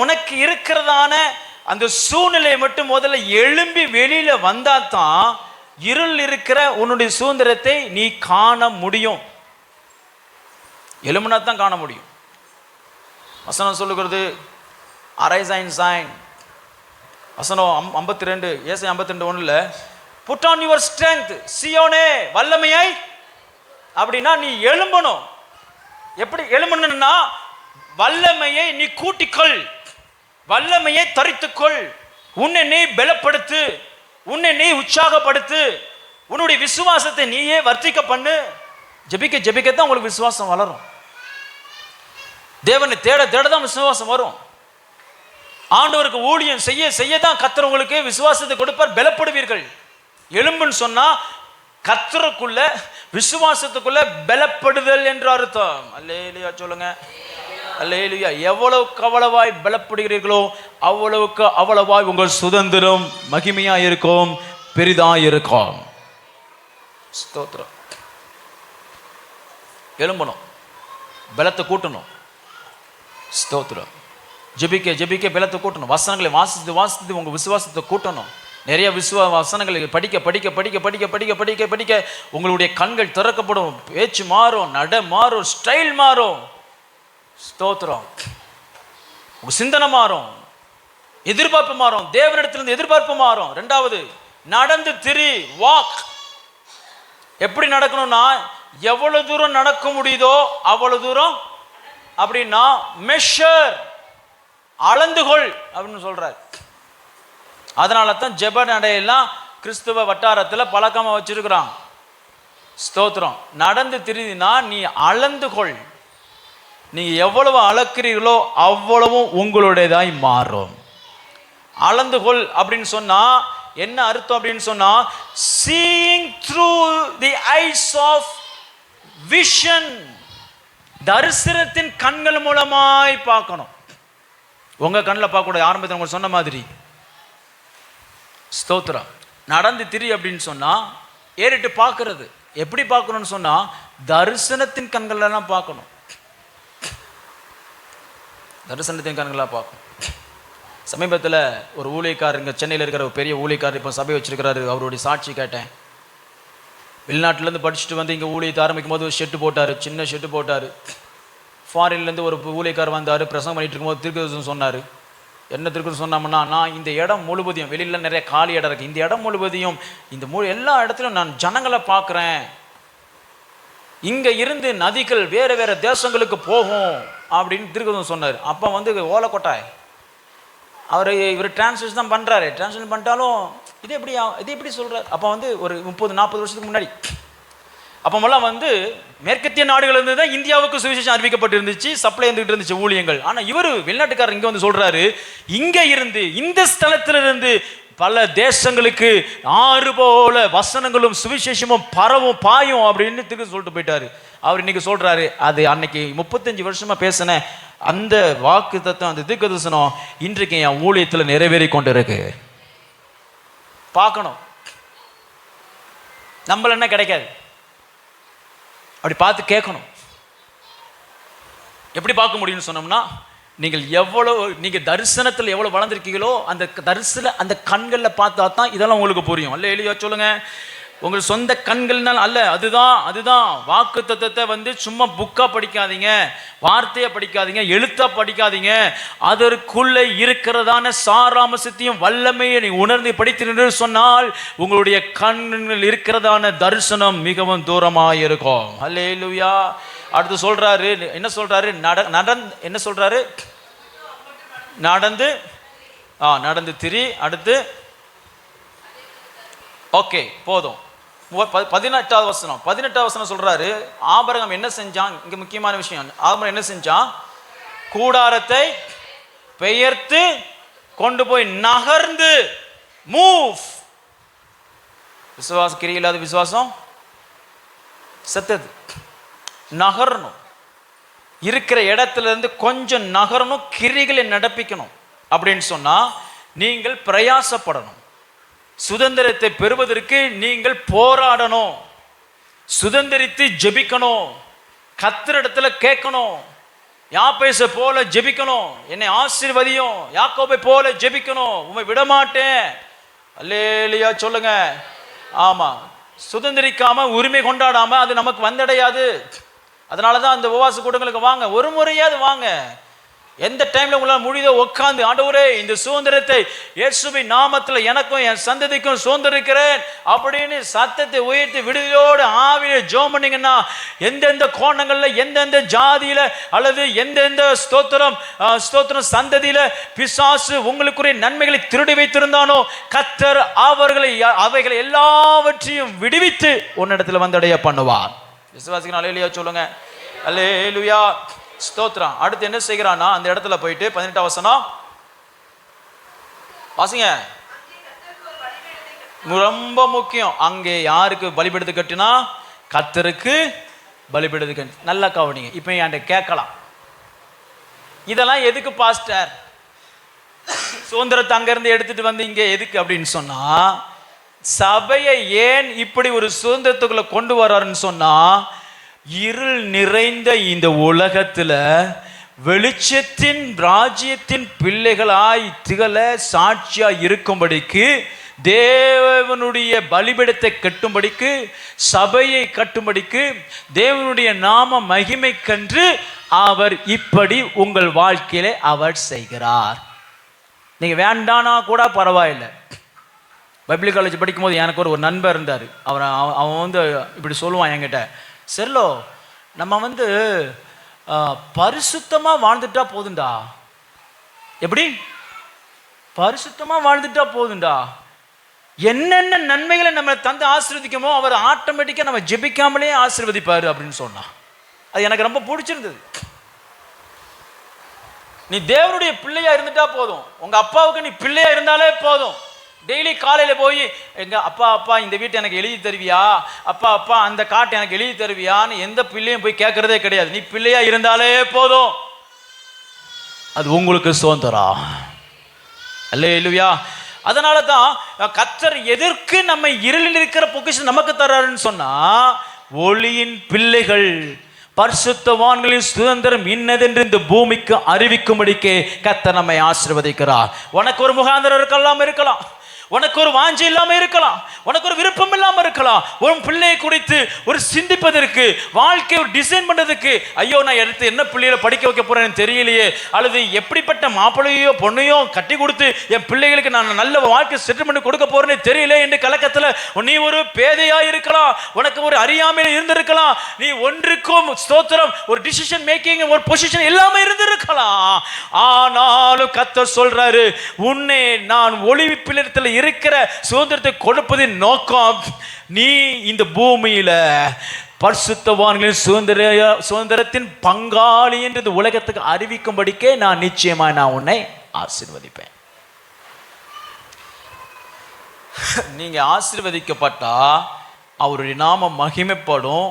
உனக்கு இருக்கிறதான அந்த சூழ்நிலையை மட்டும் முதல்ல எழும்பி வெளியில வந்தா தான் இருள் இருக்கிற உன்னுடைய சுதந்திரத்தை நீ காண முடியும். எழும்புனா தான் காண முடியும். வசனம் சொல்லுகிறது, அரைஸ் அண்ட் சைன், வசனம் 52, ஏசாயா 52:1, புட் ஆன் யுவர் ஸ்ட்ரெங்த் சீயோனே, வல்லமையை. அப்படின்னா நீ எழும்பணும். எப்படி எழும்பணும்னா, வல்லமையை நீ கூட்டிக்கொள், வல்லமையை தரித்துக்கொள், உன்னை நீ பலப்படுத்து, உன்னை நீ உற்சாகப்படுத்து, உன்னுடைய விசுவாசத்தை நீயே வர்த்திக்க பண்ணு. ஜெபிக்கத்தான் உங்களுக்கு விசுவாசம் வளரும். தேவனை தேட தான் விசுவாசம் வரும். ஆண்டவருக்கு ஊழியம் செய்ய தான் கர்த்தர் உங்களுக்கு விசுவாசத்தை கொடுப்பார், பலப்படுவீர்கள். எலும்புன்னு சொன்னா கர்த்தருக்குள்ள விசுவாசத்துக்குள்ள பலப்படுதல் என்று அர்த்தம். அல்லேலூயா சொல்லுங்க, அல்லேலூயா. எவ்வளவுக்கு அவ்வளவாய் பலப்படுகிறீர்களோ அவ்வளவுக்கு அவ்வளவாய் உங்கள் சுதந்திரம் மகிமையா இருக்கும், பெரிதா இருக்கும். ஸ்தோத்திரம். எழும்பணும், பலத்தை கூட்டணும். ஸ்தோத்திரம். ஜெபிக்க பலத்தை கூட்டணும். வசனங்களை வாசித்து உங்க விசுவாசத்தை கூட்டணும். நிறைய வசனங்களை படிக்க உங்களுடைய கண்கள் திறக்கப்படும், பேச்சு மாறும், நட மாறும், ஸ்டைல் மாறும். ஸ்தோத்திரம். உங்க சிந்தனை மாறும், எதிர்பார்ப்பு மாறும், தேவனிடத்திலிருந்து எதிர்பார்ப்பு மாறும். 2வது, நடந்து திரி, வாக். எப்படி நடக்கணும்னா, எவ்வளவு தூரம் நடக்க முடியுதோ அவ்வளவு தூரம். அப்படின்னா மெஷர், அளந்துகொள் அப்படின்னு சொல்றார். அதனால தான் ஜெப நடையெல்லாம் கிறிஸ்துவ வட்டாரத்தில் பழக்கமா வச்சிருக்கிறான். ஸ்தோத்திரம். நடந்து திரினா நீ அளந்துகொள். நீங்க எவ்வளவு அளக்கிறீர்களோ அவ்வளவும் உங்களுடையதாய் மாறும். அளந்துகொள் அப்படின்னு சொன்னா என்ன அர்த்தம் அப்படின்னு சொன்னா, seeing through the eyes of vision, தரிசனத்தின் கண்கள் மூலமாய் பார்க்கணும். உங்க கண்ணில் பார்க்க கூடாது, ஆரம்பத்தில் சொன்ன மாதிரி. ஸ்தோத்திரம். நடந்து திரி அப்படின்னு சொன்னா ஏறிட்டு பார்க்கறது. எப்படி பார்க்கணும்னு சொன்னா தரிசனத்தின் கண்கள்லாம் பார்க்கணும். தரிசனத்தின் கண்களாக பார்க்கணும். சமீபத்தில் ஒரு ஊழியக்காரங்க, சென்னையில் இருக்கிற ஒரு பெரிய ஊழியக்காரர், இப்போ சபை வச்சிருக்கிறாரு. அவருடைய சாட்சி கேட்டேன். வெளிநாட்டிலேருந்து படிச்சுட்டு வந்து இங்கே ஊழியத்தை ஆரம்பிக்கும் போது ஒரு ஷெட்டு போட்டார், சின்ன ஷெட்டு போட்டார். ஃபாரின்லேருந்து ஒரு ஊழியக்காரர் வந்தார், பிரசங்கம் பண்ணிட்டு இருக்கும்போது தீர்க்கதரிசனம் சொன்னார். என்ன தீர்க்கதரிசனம் சொன்னோம்னா, நான் இந்த இடம் முழுவதையும், வெளியில் நிறைய காலி இடம் இருக்குது, இந்த இடம் முழுவதையும், இந்த எல்லா இடத்துலையும் நான் ஜனங்களை பார்க்குறேன். இங்கே இருந்து நதிகள் வேறு வேறு தேசங்களுக்கு போகும் அப்படின்னு தீர்க்கதரிசனம் சொன்னார். அப்போ வந்து ஓலக்கொட்டாய் இவர் டிரான்ஸ்லேஷன் தான் பண்ணுறாரு. டிரான்ஸ்லேஷன் பண்ணிட்டாலும் இது எப்படி சொல்கிறார். அப்போ வந்து ஒரு 30-40 வருஷத்துக்கு முன்னாடி அப்போமெல்லாம் வந்து மேற்கத்திய நாடுகள் இருந்து தான் இந்தியாவுக்கு சுவிசேஷம் அறிவிக்கப்பட்டு இருந்துச்சு, சப்ளை இருந்துகிட்டு இருந்துச்சு ஊழியங்கள். ஆனால் இவர் வெளிநாட்டுக்காரர் இங்கே வந்து சொல்கிறாரு, இங்கே இருந்து இந்த ஸ்தலத்திலிருந்து பல தேசங்களுக்கு ஆறு போல வசனங்களும் சுவிசேஷமும் பரவும் பாயும் அப்படின்னு திருப்பி சொல்லிட்டு போயிட்டாரு. அவர் இன்னைக்கு சொல்றாரு, அது அன்னைக்கு 35 வருஷமா பேசின அந்த வாக்கு தத்துவம், அந்த தீர்க்கதரிசனம் இன்றைக்கு என் ஊழியத்தில் நிறைவேறி கொண்டு இருக்கு. பார்க்கணும், நம்மள என்ன கிடைக்காது, அப்படி பார்த்து கேட்கணும். எப்படி பார்க்க முடியும்னு சொன்னோம்னா, நீங்கள் தரிசனத்தில் எவ்வளோ வளர்ந்துருக்கீங்களோ அந்த கண்களில் பார்த்தா தான் இதெல்லாம் உங்களுக்கு புரியும். அல்ல எளியா சொல்லுங்க, உங்கள் சொந்த கண்கள்னால் அல்ல. அதுதான் வாக்கு தத்தத்தை வந்து சும்மா புக்கா படிக்காதீங்க, வார்த்தையை படிக்காதீங்க, எழுத்தா படிக்காதீங்க. அதற்குள்ளே இருக்கிறதான சாராம்சத்தையும் வல்லமையை நீ உணர்ந்து படித்து சொன்னால் உங்களுடைய கண்ணில் இருக்கிறதான தரிசனம் மிகவும் தூரமாக இருக்கும். அல்லேலூயா. அடுத்து சொல்றாரு, என்ன சொல்றாரு, என்ன சொல்றாரு, நடந்து திரி. அடுத்து ஓகே போதும். 18வது வசனம் சொல்றாரு, ஆபிரகாம் என்ன செஞ்சான், இங்க முக்கியமான விஷயம். ஆபிரகாம் என்ன செஞ்சான், கூடாரத்தை பெயர்த்து கொண்டு போய் நகர்ந்து, மூவ். விசுவாச கிரியை இல்லாத விசுவாசம் செத்தது. நகரணும், இருக்கிற இடத்துல இருந்து கொஞ்சம் நகரணும், கிரிகளை நடப்பிக்கணும். அப்படின்னு சொன்னா நீங்கள் பிரயாசப்படணும். சுதந்திரத்தை பெறுவதற்கு நீங்கள் போராடணும், சுதந்திரித்து ஜெபிக்கணும், கர்த்தரிடத்துல கேட்கணும். யாப்பேச போல ஜெபிக்கணும், என்னை ஆசீர்வதியும், யாக்கோபை போல ஜெபிக்கணும், உம்மை விடமாட்டேன். அல்லேலூயா சொல்லுங்க. ஆமா, சுதந்திரிக்காம உரிமை கொண்டாடாம அது நமக்கு வந்தடையாது. அதனாலதான் அந்த உபவாச கூட்டங்களுக்கு வாங்க, ஒரு முறையாவது வாங்க. எந்த டைம்ல உங்களால் முடியுதோ உட்காந்து, ஆண்டவரே இந்த சுதந்திரத்தை இயேசுவின் நாமத்தில் எனக்கும் என் சந்ததிக்கும் சுதந்திரிக்கிறேன் அப்படின்னு சத்தத்தை உயர்த்தி விடுதலோடு ஆவியை ஜெபம் பண்ணீங்கன்னா, எந்தெந்த கோணங்கள்ல, எந்தெந்த ஜாதியில அல்லது எந்தெந்த ஸ்தோத்திரம் சந்ததியில பிசாசு உங்களுக்குரிய நன்மைகளை திருடி வைத்திருந்தானோ, கர்த்தர் அவைகளை எல்லாவற்றையும் விடுவித்து உன்னிடத்துல வந்தடைய பண்ணுவார். விசுவாசிகள் அல்லேலூயா சொல்லுங்க. அல்லேலூயா ஸ்தோத்திரம். அடுத்து என்ன செய்கிறான்னா, அந்த இடத்துல போயிட்டு 18ஆம் வசனம் வாசிங்க. ரொம்ப முக்கியம். அங்கே யாருக்கு பலிபீடத்தை கட்டினா, கர்த்தருக்கு பலிபீடத்தை கட்டி. நல்லா கவனிங்க. இப்போ என்கிட்ட கேட்கலாம், இதெல்லாம் எதுக்கு பாஸ்டர், சுதந்திரத்தை அங்கிருந்து எடுத்துட்டு வந்து இங்கே எதுக்கு அப்படின்னு சொன்னா, சபையை ஏன் இப்படி ஒரு சுதந்திரத்துக்குள்ள கொண்டு வர்றாருன்னு சொன்னா, இருள் நிறைந்த இந்த உலகத்துல வெளிச்சத்தின் ராஜ்யத்தின் பிள்ளைகளாய் திகழ சாட்சியா இருக்கும்படிக்கு, தேவனுடைய பலிபீடத்தை கட்டும்படிக்கு, சபையை கட்டும்படிக்கு, தேவனுடைய நாம மகிமை கன்று அவர் இப்படி உங்கள் வாழ்க்கையிலே அவர் செய்கிறார். நீங்க வேண்டானா கூட பரவாயில்லை. பைபிள் காலேஜ் படிக்கும் போது எனக்கு ஒரு நண்பர் இருந்தார். அவன் வந்து இப்படி சொல்லுவான் என்கிட்ட, செல்லோ நம்ம வந்து பரிசுத்தமா வாழ்ந்துட்டா போதுண்டா. எப்படி பரிசுத்தமா வாழ்ந்துட்டா போதுண்டா, என்னென்ன நன்மைகளை நம்ம தந்து ஆசீர்வதிக்கமோ அவர் ஆட்டோமேட்டிக்கா நம்ம ஜெபிக்காமலே ஆசீர்வதிப்பாரு அப்படின்னு சொன்னா. அது எனக்கு ரொம்ப பிடிச்சிருந்தது. நீ தேவனுடைய பிள்ளையா இருந்துட்டா போதும், உங்க அப்பாவுக்கு நீ பிள்ளையா இருந்தாலே போதும். டெய்லி காலையில் போய் எங்க அப்பா இந்த வீட்டை எனக்கு எழுதி தருவியா, அப்பா அந்த காட்டை எனக்கு எழுதி தருவியான்னு எந்த பிள்ளையும் போய் கேட்கறதே கிடையாது. நீ பிள்ளையா இருந்தாலே போதும், அது உங்களுக்கு சுதந்திரம். அல்லேலூயா. அதனால தான் கர்த்தர் எதற்கு நம்ம இருளில் இருக்கிற பொக்கிஷம் நமக்கு தர்றாருன்னு சொன்னா, ஒளியின் பிள்ளைகள் பரிசுத்தவான்களின் சுதந்திரம் இன்னதென்று இந்த பூமிக்கு அறிவிக்கும்படிக்கே கர்த்தர் நம்மை ஆசீர்வதிக்கிறார். உனக்கு ஒரு முகாந்திரம் இருக்கலாம், உனக்கு ஒரு வாஞ்சி இல்லாம இருக்கலாம், உனக்கு ஒரு விருப்பம் இல்லாம இருக்கலாம். உன் பிள்ளையை குறித்து ஒரு சிந்திப்பதற்கு, வாழ்க்கையை ஒரு டிசைன் பண்றதுக்கு, ஐயோ நான் எடுத்து என்ன பிள்ளைகளை படிக்க வைக்க போறேன்னு தெரியலையே, அல்லது எப்படிப்பட்ட மாப்பிள்ளையோ பொண்ணையோ கட்டி கொடுத்து என் பிள்ளைகளுக்கு நான் நல்ல வாழ்க்கை செட்டில் பண்ணி கொடுக்க போறேன்னு தெரியல என்று கலக்கத்தில் நீ ஒரு பேதையா இருக்கலாம், உனக்கு ஒரு அறியாமையில் இருந்திருக்கலாம், நீ ஒன்றுக்கும் ஸ்தோத்திரம் ஒரு டிசிஷன் மேக்கிங் ஒரு பொசிஷன் இல்லாம இருந்திருக்கலாம். ஆனாலும் கர்த்தர் சொல்றாரு, உன்னை நான் ஒளிவிப்பிடத்தில் இருக்கிற சுதந்திரத்தை கொடுப்பதின் நோக்கம், நீ இந்த பூமியில பரிசுத்தவான்களின் சுதந்திரத்தின் பங்காளி என்று உலகத்துக்கு அறிவிக்கும்படிக்கே நான் நிச்சயமா நான் உன்னை ஆசீர்வதிப்பேன். நீங்க ஆசீர்வதிக்கப்பட்டா அவருடைய நாமம் மகிமைப்படும்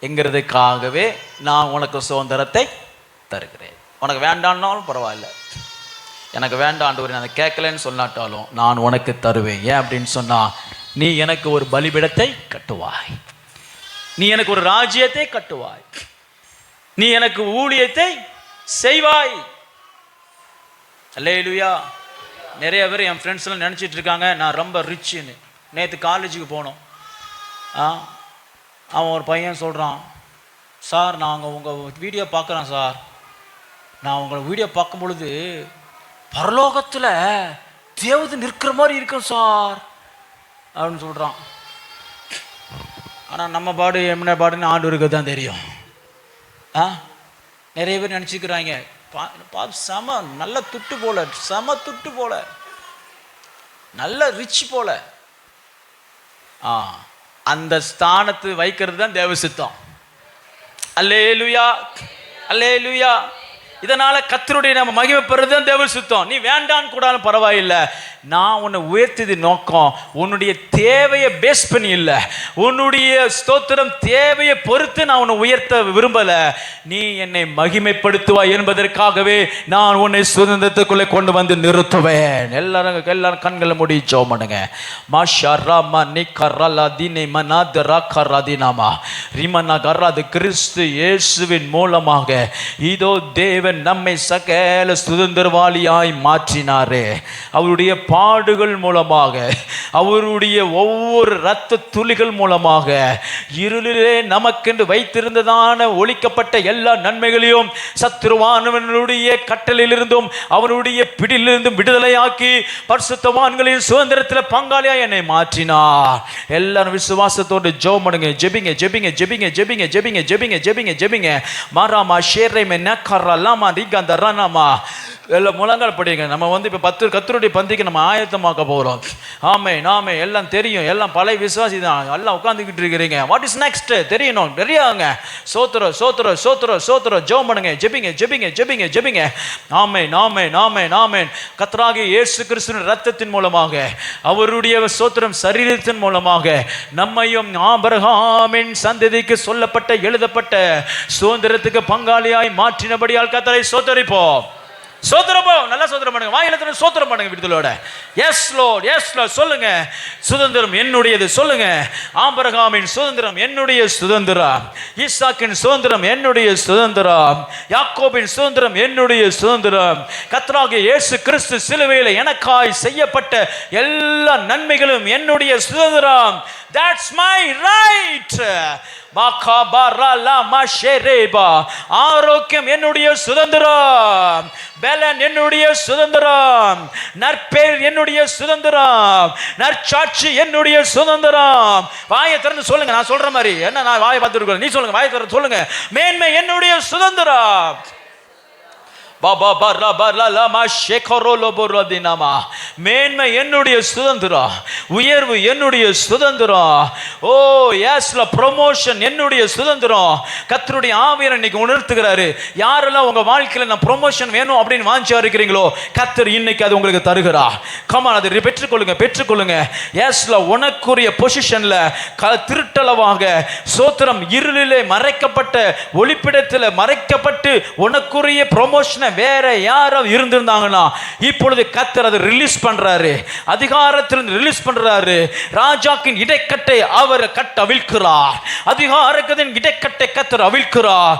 என்கிறதுக்காகவே நான் உனக்கு சுதந்திரத்தை தருகிறேன். உனக்கு வேண்டான்னாலும் பரவாயில்ல, எனக்கு வேண்டாம் ஆண்டவரே நான் கேட்கலன்னு சொல்லாட்டாலும் நான் உனக்கு தருவேன். ஏன் அப்படின்னு சொன்னா, நீ எனக்கு ஒரு பலிபீடத்தை கட்டுவாய், நீ எனக்கு ஒரு ராஜ்யத்தை கட்டுவாய், நீ எனக்கு ஊழியத்தை செய்வாய். அல்லேலூயா. நிறைய பேர் என் ஃப்ரெண்ட்ஸ் எல்லாம் நினச்சிட்டு இருக்காங்க நான் ரொம்ப ரிச்சுன்னு. நேற்று காலேஜுக்கு போனோம், அவன் ஒரு பையன் சொல்கிறான், சார் நாங்கள் உங்கள் வீடியோ பார்க்குறேன் சார், நான் உங்களை வீடியோ பார்க்கும் பொழுது பரலோகத்தில் தேவதை நிற்கிற மாதிரி இருக்கும் சார் அப்படின்னு சொல்கிறான். ஆனால் நம்ம பாடு என்ன பாடுன்னு ஆண்டவருக்கு தான் தெரியும். நிறைய பேர் நினச்சிக்கிறாங்க செம நல்ல துட்டு போல, செம துட்டு போல, நல்ல ரிச் போல. அந்த ஸ்தானத்து வைக்கிறது தான் தேவ சித்தம். அல்லேலூயா, அல்லேலூயா. இதனால கர்த்தருடைய நம்ம மகிமை பெறுறது தான் தேவ சித்தம். நீ வேண்டான்னு கூடாலும் பரவாயில்லை, நான் உன்னை உயர்த்தியது நோக்கம் உன்னுடைய தேவையை பேஸ் பண்ணி இல்லை, உன்னுடைய ஸ்தோத்திரம் தேவையை பொறுத்து நான் உன்னை உயர்த்த விரும்பலை, நீ என்னை மகிமைப்படுத்துவாய் என்பதற்காகவே நான் உன்னை சுதந்திரத்துக்குள்ளே கொண்டு வந்து நிறுத்துவேன். எல்லாரும் கண்களை மூடி ஜெபம் பண்ணுங்க. மாஷா ராமா நி கரலா தினே மனாத ராக்கரா தினாமா ரிமனா கராது கிறிஸ்து இயேசுவின் மூலமாக இதோ தேவன் நம்மை சகல சுதந்திரவாளியாய் மாற்றினாரே. அவருடைய பாடுகள் மூலமாக, அவருடைய ஒவ்வொரு இரத்த துளிகள் மூலமாக இருளிலே நமக்கென்று வைத்திருந்ததான ஒழிக்கப்பட்ட எல்லா நன்மைகளையும் சத்துருவானவனுடைய கட்டளையிலிருந்தும் அவனுடைய பிடியிலிருந்தும் விடுதலையாக்கி பரிசுத்தவான்களின் சுதந்திரத்தில் பங்காளியாய் என்னை மாற்றினார். எல்லாரும் விசுவாசத்தோடு ஜெபம் பண்ணுங்க. ஜெபிங்க ஜெபிங்க ஜெபிங்க ஜெபிங்க ஜெபிங்க ஜெபிங்க ஜெபிங்க ஜெபிங்க. மாராமா ஷேரைமே நக்கரலாமா ரிகந்த ரனமா எல்லாம் முழங்கால் படிங்க. நம்ம வந்து இப்போ கர்த்தருடைய பந்திக்கு நம்ம ஆயத்தமாக்க போகிறோம். ஆமே நாமே எல்லாம் தெரியும், எல்லாம் பழைய விசுவாசி தான், எல்லாம் உட்காந்துக்கிட்டு இருக்கிறீங்க. வாட் இஸ் நெக்ஸ்ட் தெரியணும், தெரியாங்க. சோத்திர சோத்திர சோத்திர சோத்திர ஜெபம் பண்ணுங்க. ஜெபிங்க ஜெபிங்க ஜெபிங்க ஜெபிங்க. ஆமே நாமே நாமே நாமே. கர்த்தராகிய இயேசு கிறிஸ்துவின் இரத்தத்தின் மூலமாக, அவருடைய சோத்திரம் சரீரத்தின் மூலமாக நம்மையும் ஆபிரகாமின் சந்ததிக்கு சொல்லப்பட்ட எழுதப்பட்ட சுதந்திரத்துக்கு பங்காளியாய் மாற்றினபடியால் கர்த்தரை சோத்தரிப்போம். சோத்திரம் நல்லா சோத்திரம் பண்ணுங்க. வாயில சோத்திரம் பண்ணுங்க விடுதலோட. எஸ் லார்ட், எஸ் லார்ட் சொல்லுங்க. சுதந்திரம் என்னுடையது சொல்லுங்க. ஆபிரகாமின் சுதந்திரம் என்னுடைய சுதந்திரம், ஈசாக்கின் சுதந்திரம் என்னுடைய சுதந்திரம், யாக்கோபின் சுதந்திரம் என்னுடைய சுதந்திரம். கர்த்தராகிய இயேசு கிறிஸ்து சிலுவையில் எனக்காய் செய்யப்பட்ட எல்லா நன்மைகளும் என்னுடைய சுதந்திரம். That's my right. ஆரோக்கியம் என்னுடைய சுதந்திரம், பலன் என்னுடைய சுதந்திரம், நற்பெயர் என்னுடைய சுதந்திரம், நற்சாட்சி என்னுடைய சுதந்திரம். வாயை திறந்து சொல்லுங்க. நான் சொல்ற மாதிரி என்ன, நான் வாயை பார்த்துருக்கேன், நீ சொல்லுங்க. வாயை திறந்து சொல்லுங்க. மேன்மை என்னுடைய சுதந்திரம். மேன்மை என்னுடைய சுதந்திரம், உயர்வு என்னுடைய சுதந்திரம். ஓ எஸ்ல ப்ரமோஷன் என்னுடைய சுதந்திரம். கர்த்தருடைய ஆவியானவர் இன்னைக்கு உணர்த்துகிறாரு. யாரெல்லாம் உங்க வாழ்க்கையில நான் ப்ரமோஷன் வேணும் அப்படின்னு வாஞ்சியா இருக்கிறீங்களோ, கர்த்தர் இன்னைக்கு அது உங்களுக்கு தருகிறார். கமான், அதை பெற்றுக்கொள்ளுங்க, பெற்றுக்கொள்ளுங்க. எஸ்ல உனக்குரிய பொசிஷன்ல திருட்டளவாக சோத்திரம் இருளிலே மறைக்கப்பட்ட ஒளிப்பிடத்தில் மறைக்கப்பட்டு உனக்குரிய ப்ரமோஷனை மனுஷன் வேற யாரோ இருந்திருந்தாங்கன்னா இப்பொழுது கர்த்தர் அதை ரிலீஸ் பண்றாரு, அதிகாரத்திலிருந்து ரிலீஸ் பண்றாரு. ராஜாக்கின் இடைக்கட்டை அவர் கட்ட அவிழ்க்கிறார், அதிகாரத்தின் இடைக்கட்டை கர்த்தர் அவிழ்க்கிறார்.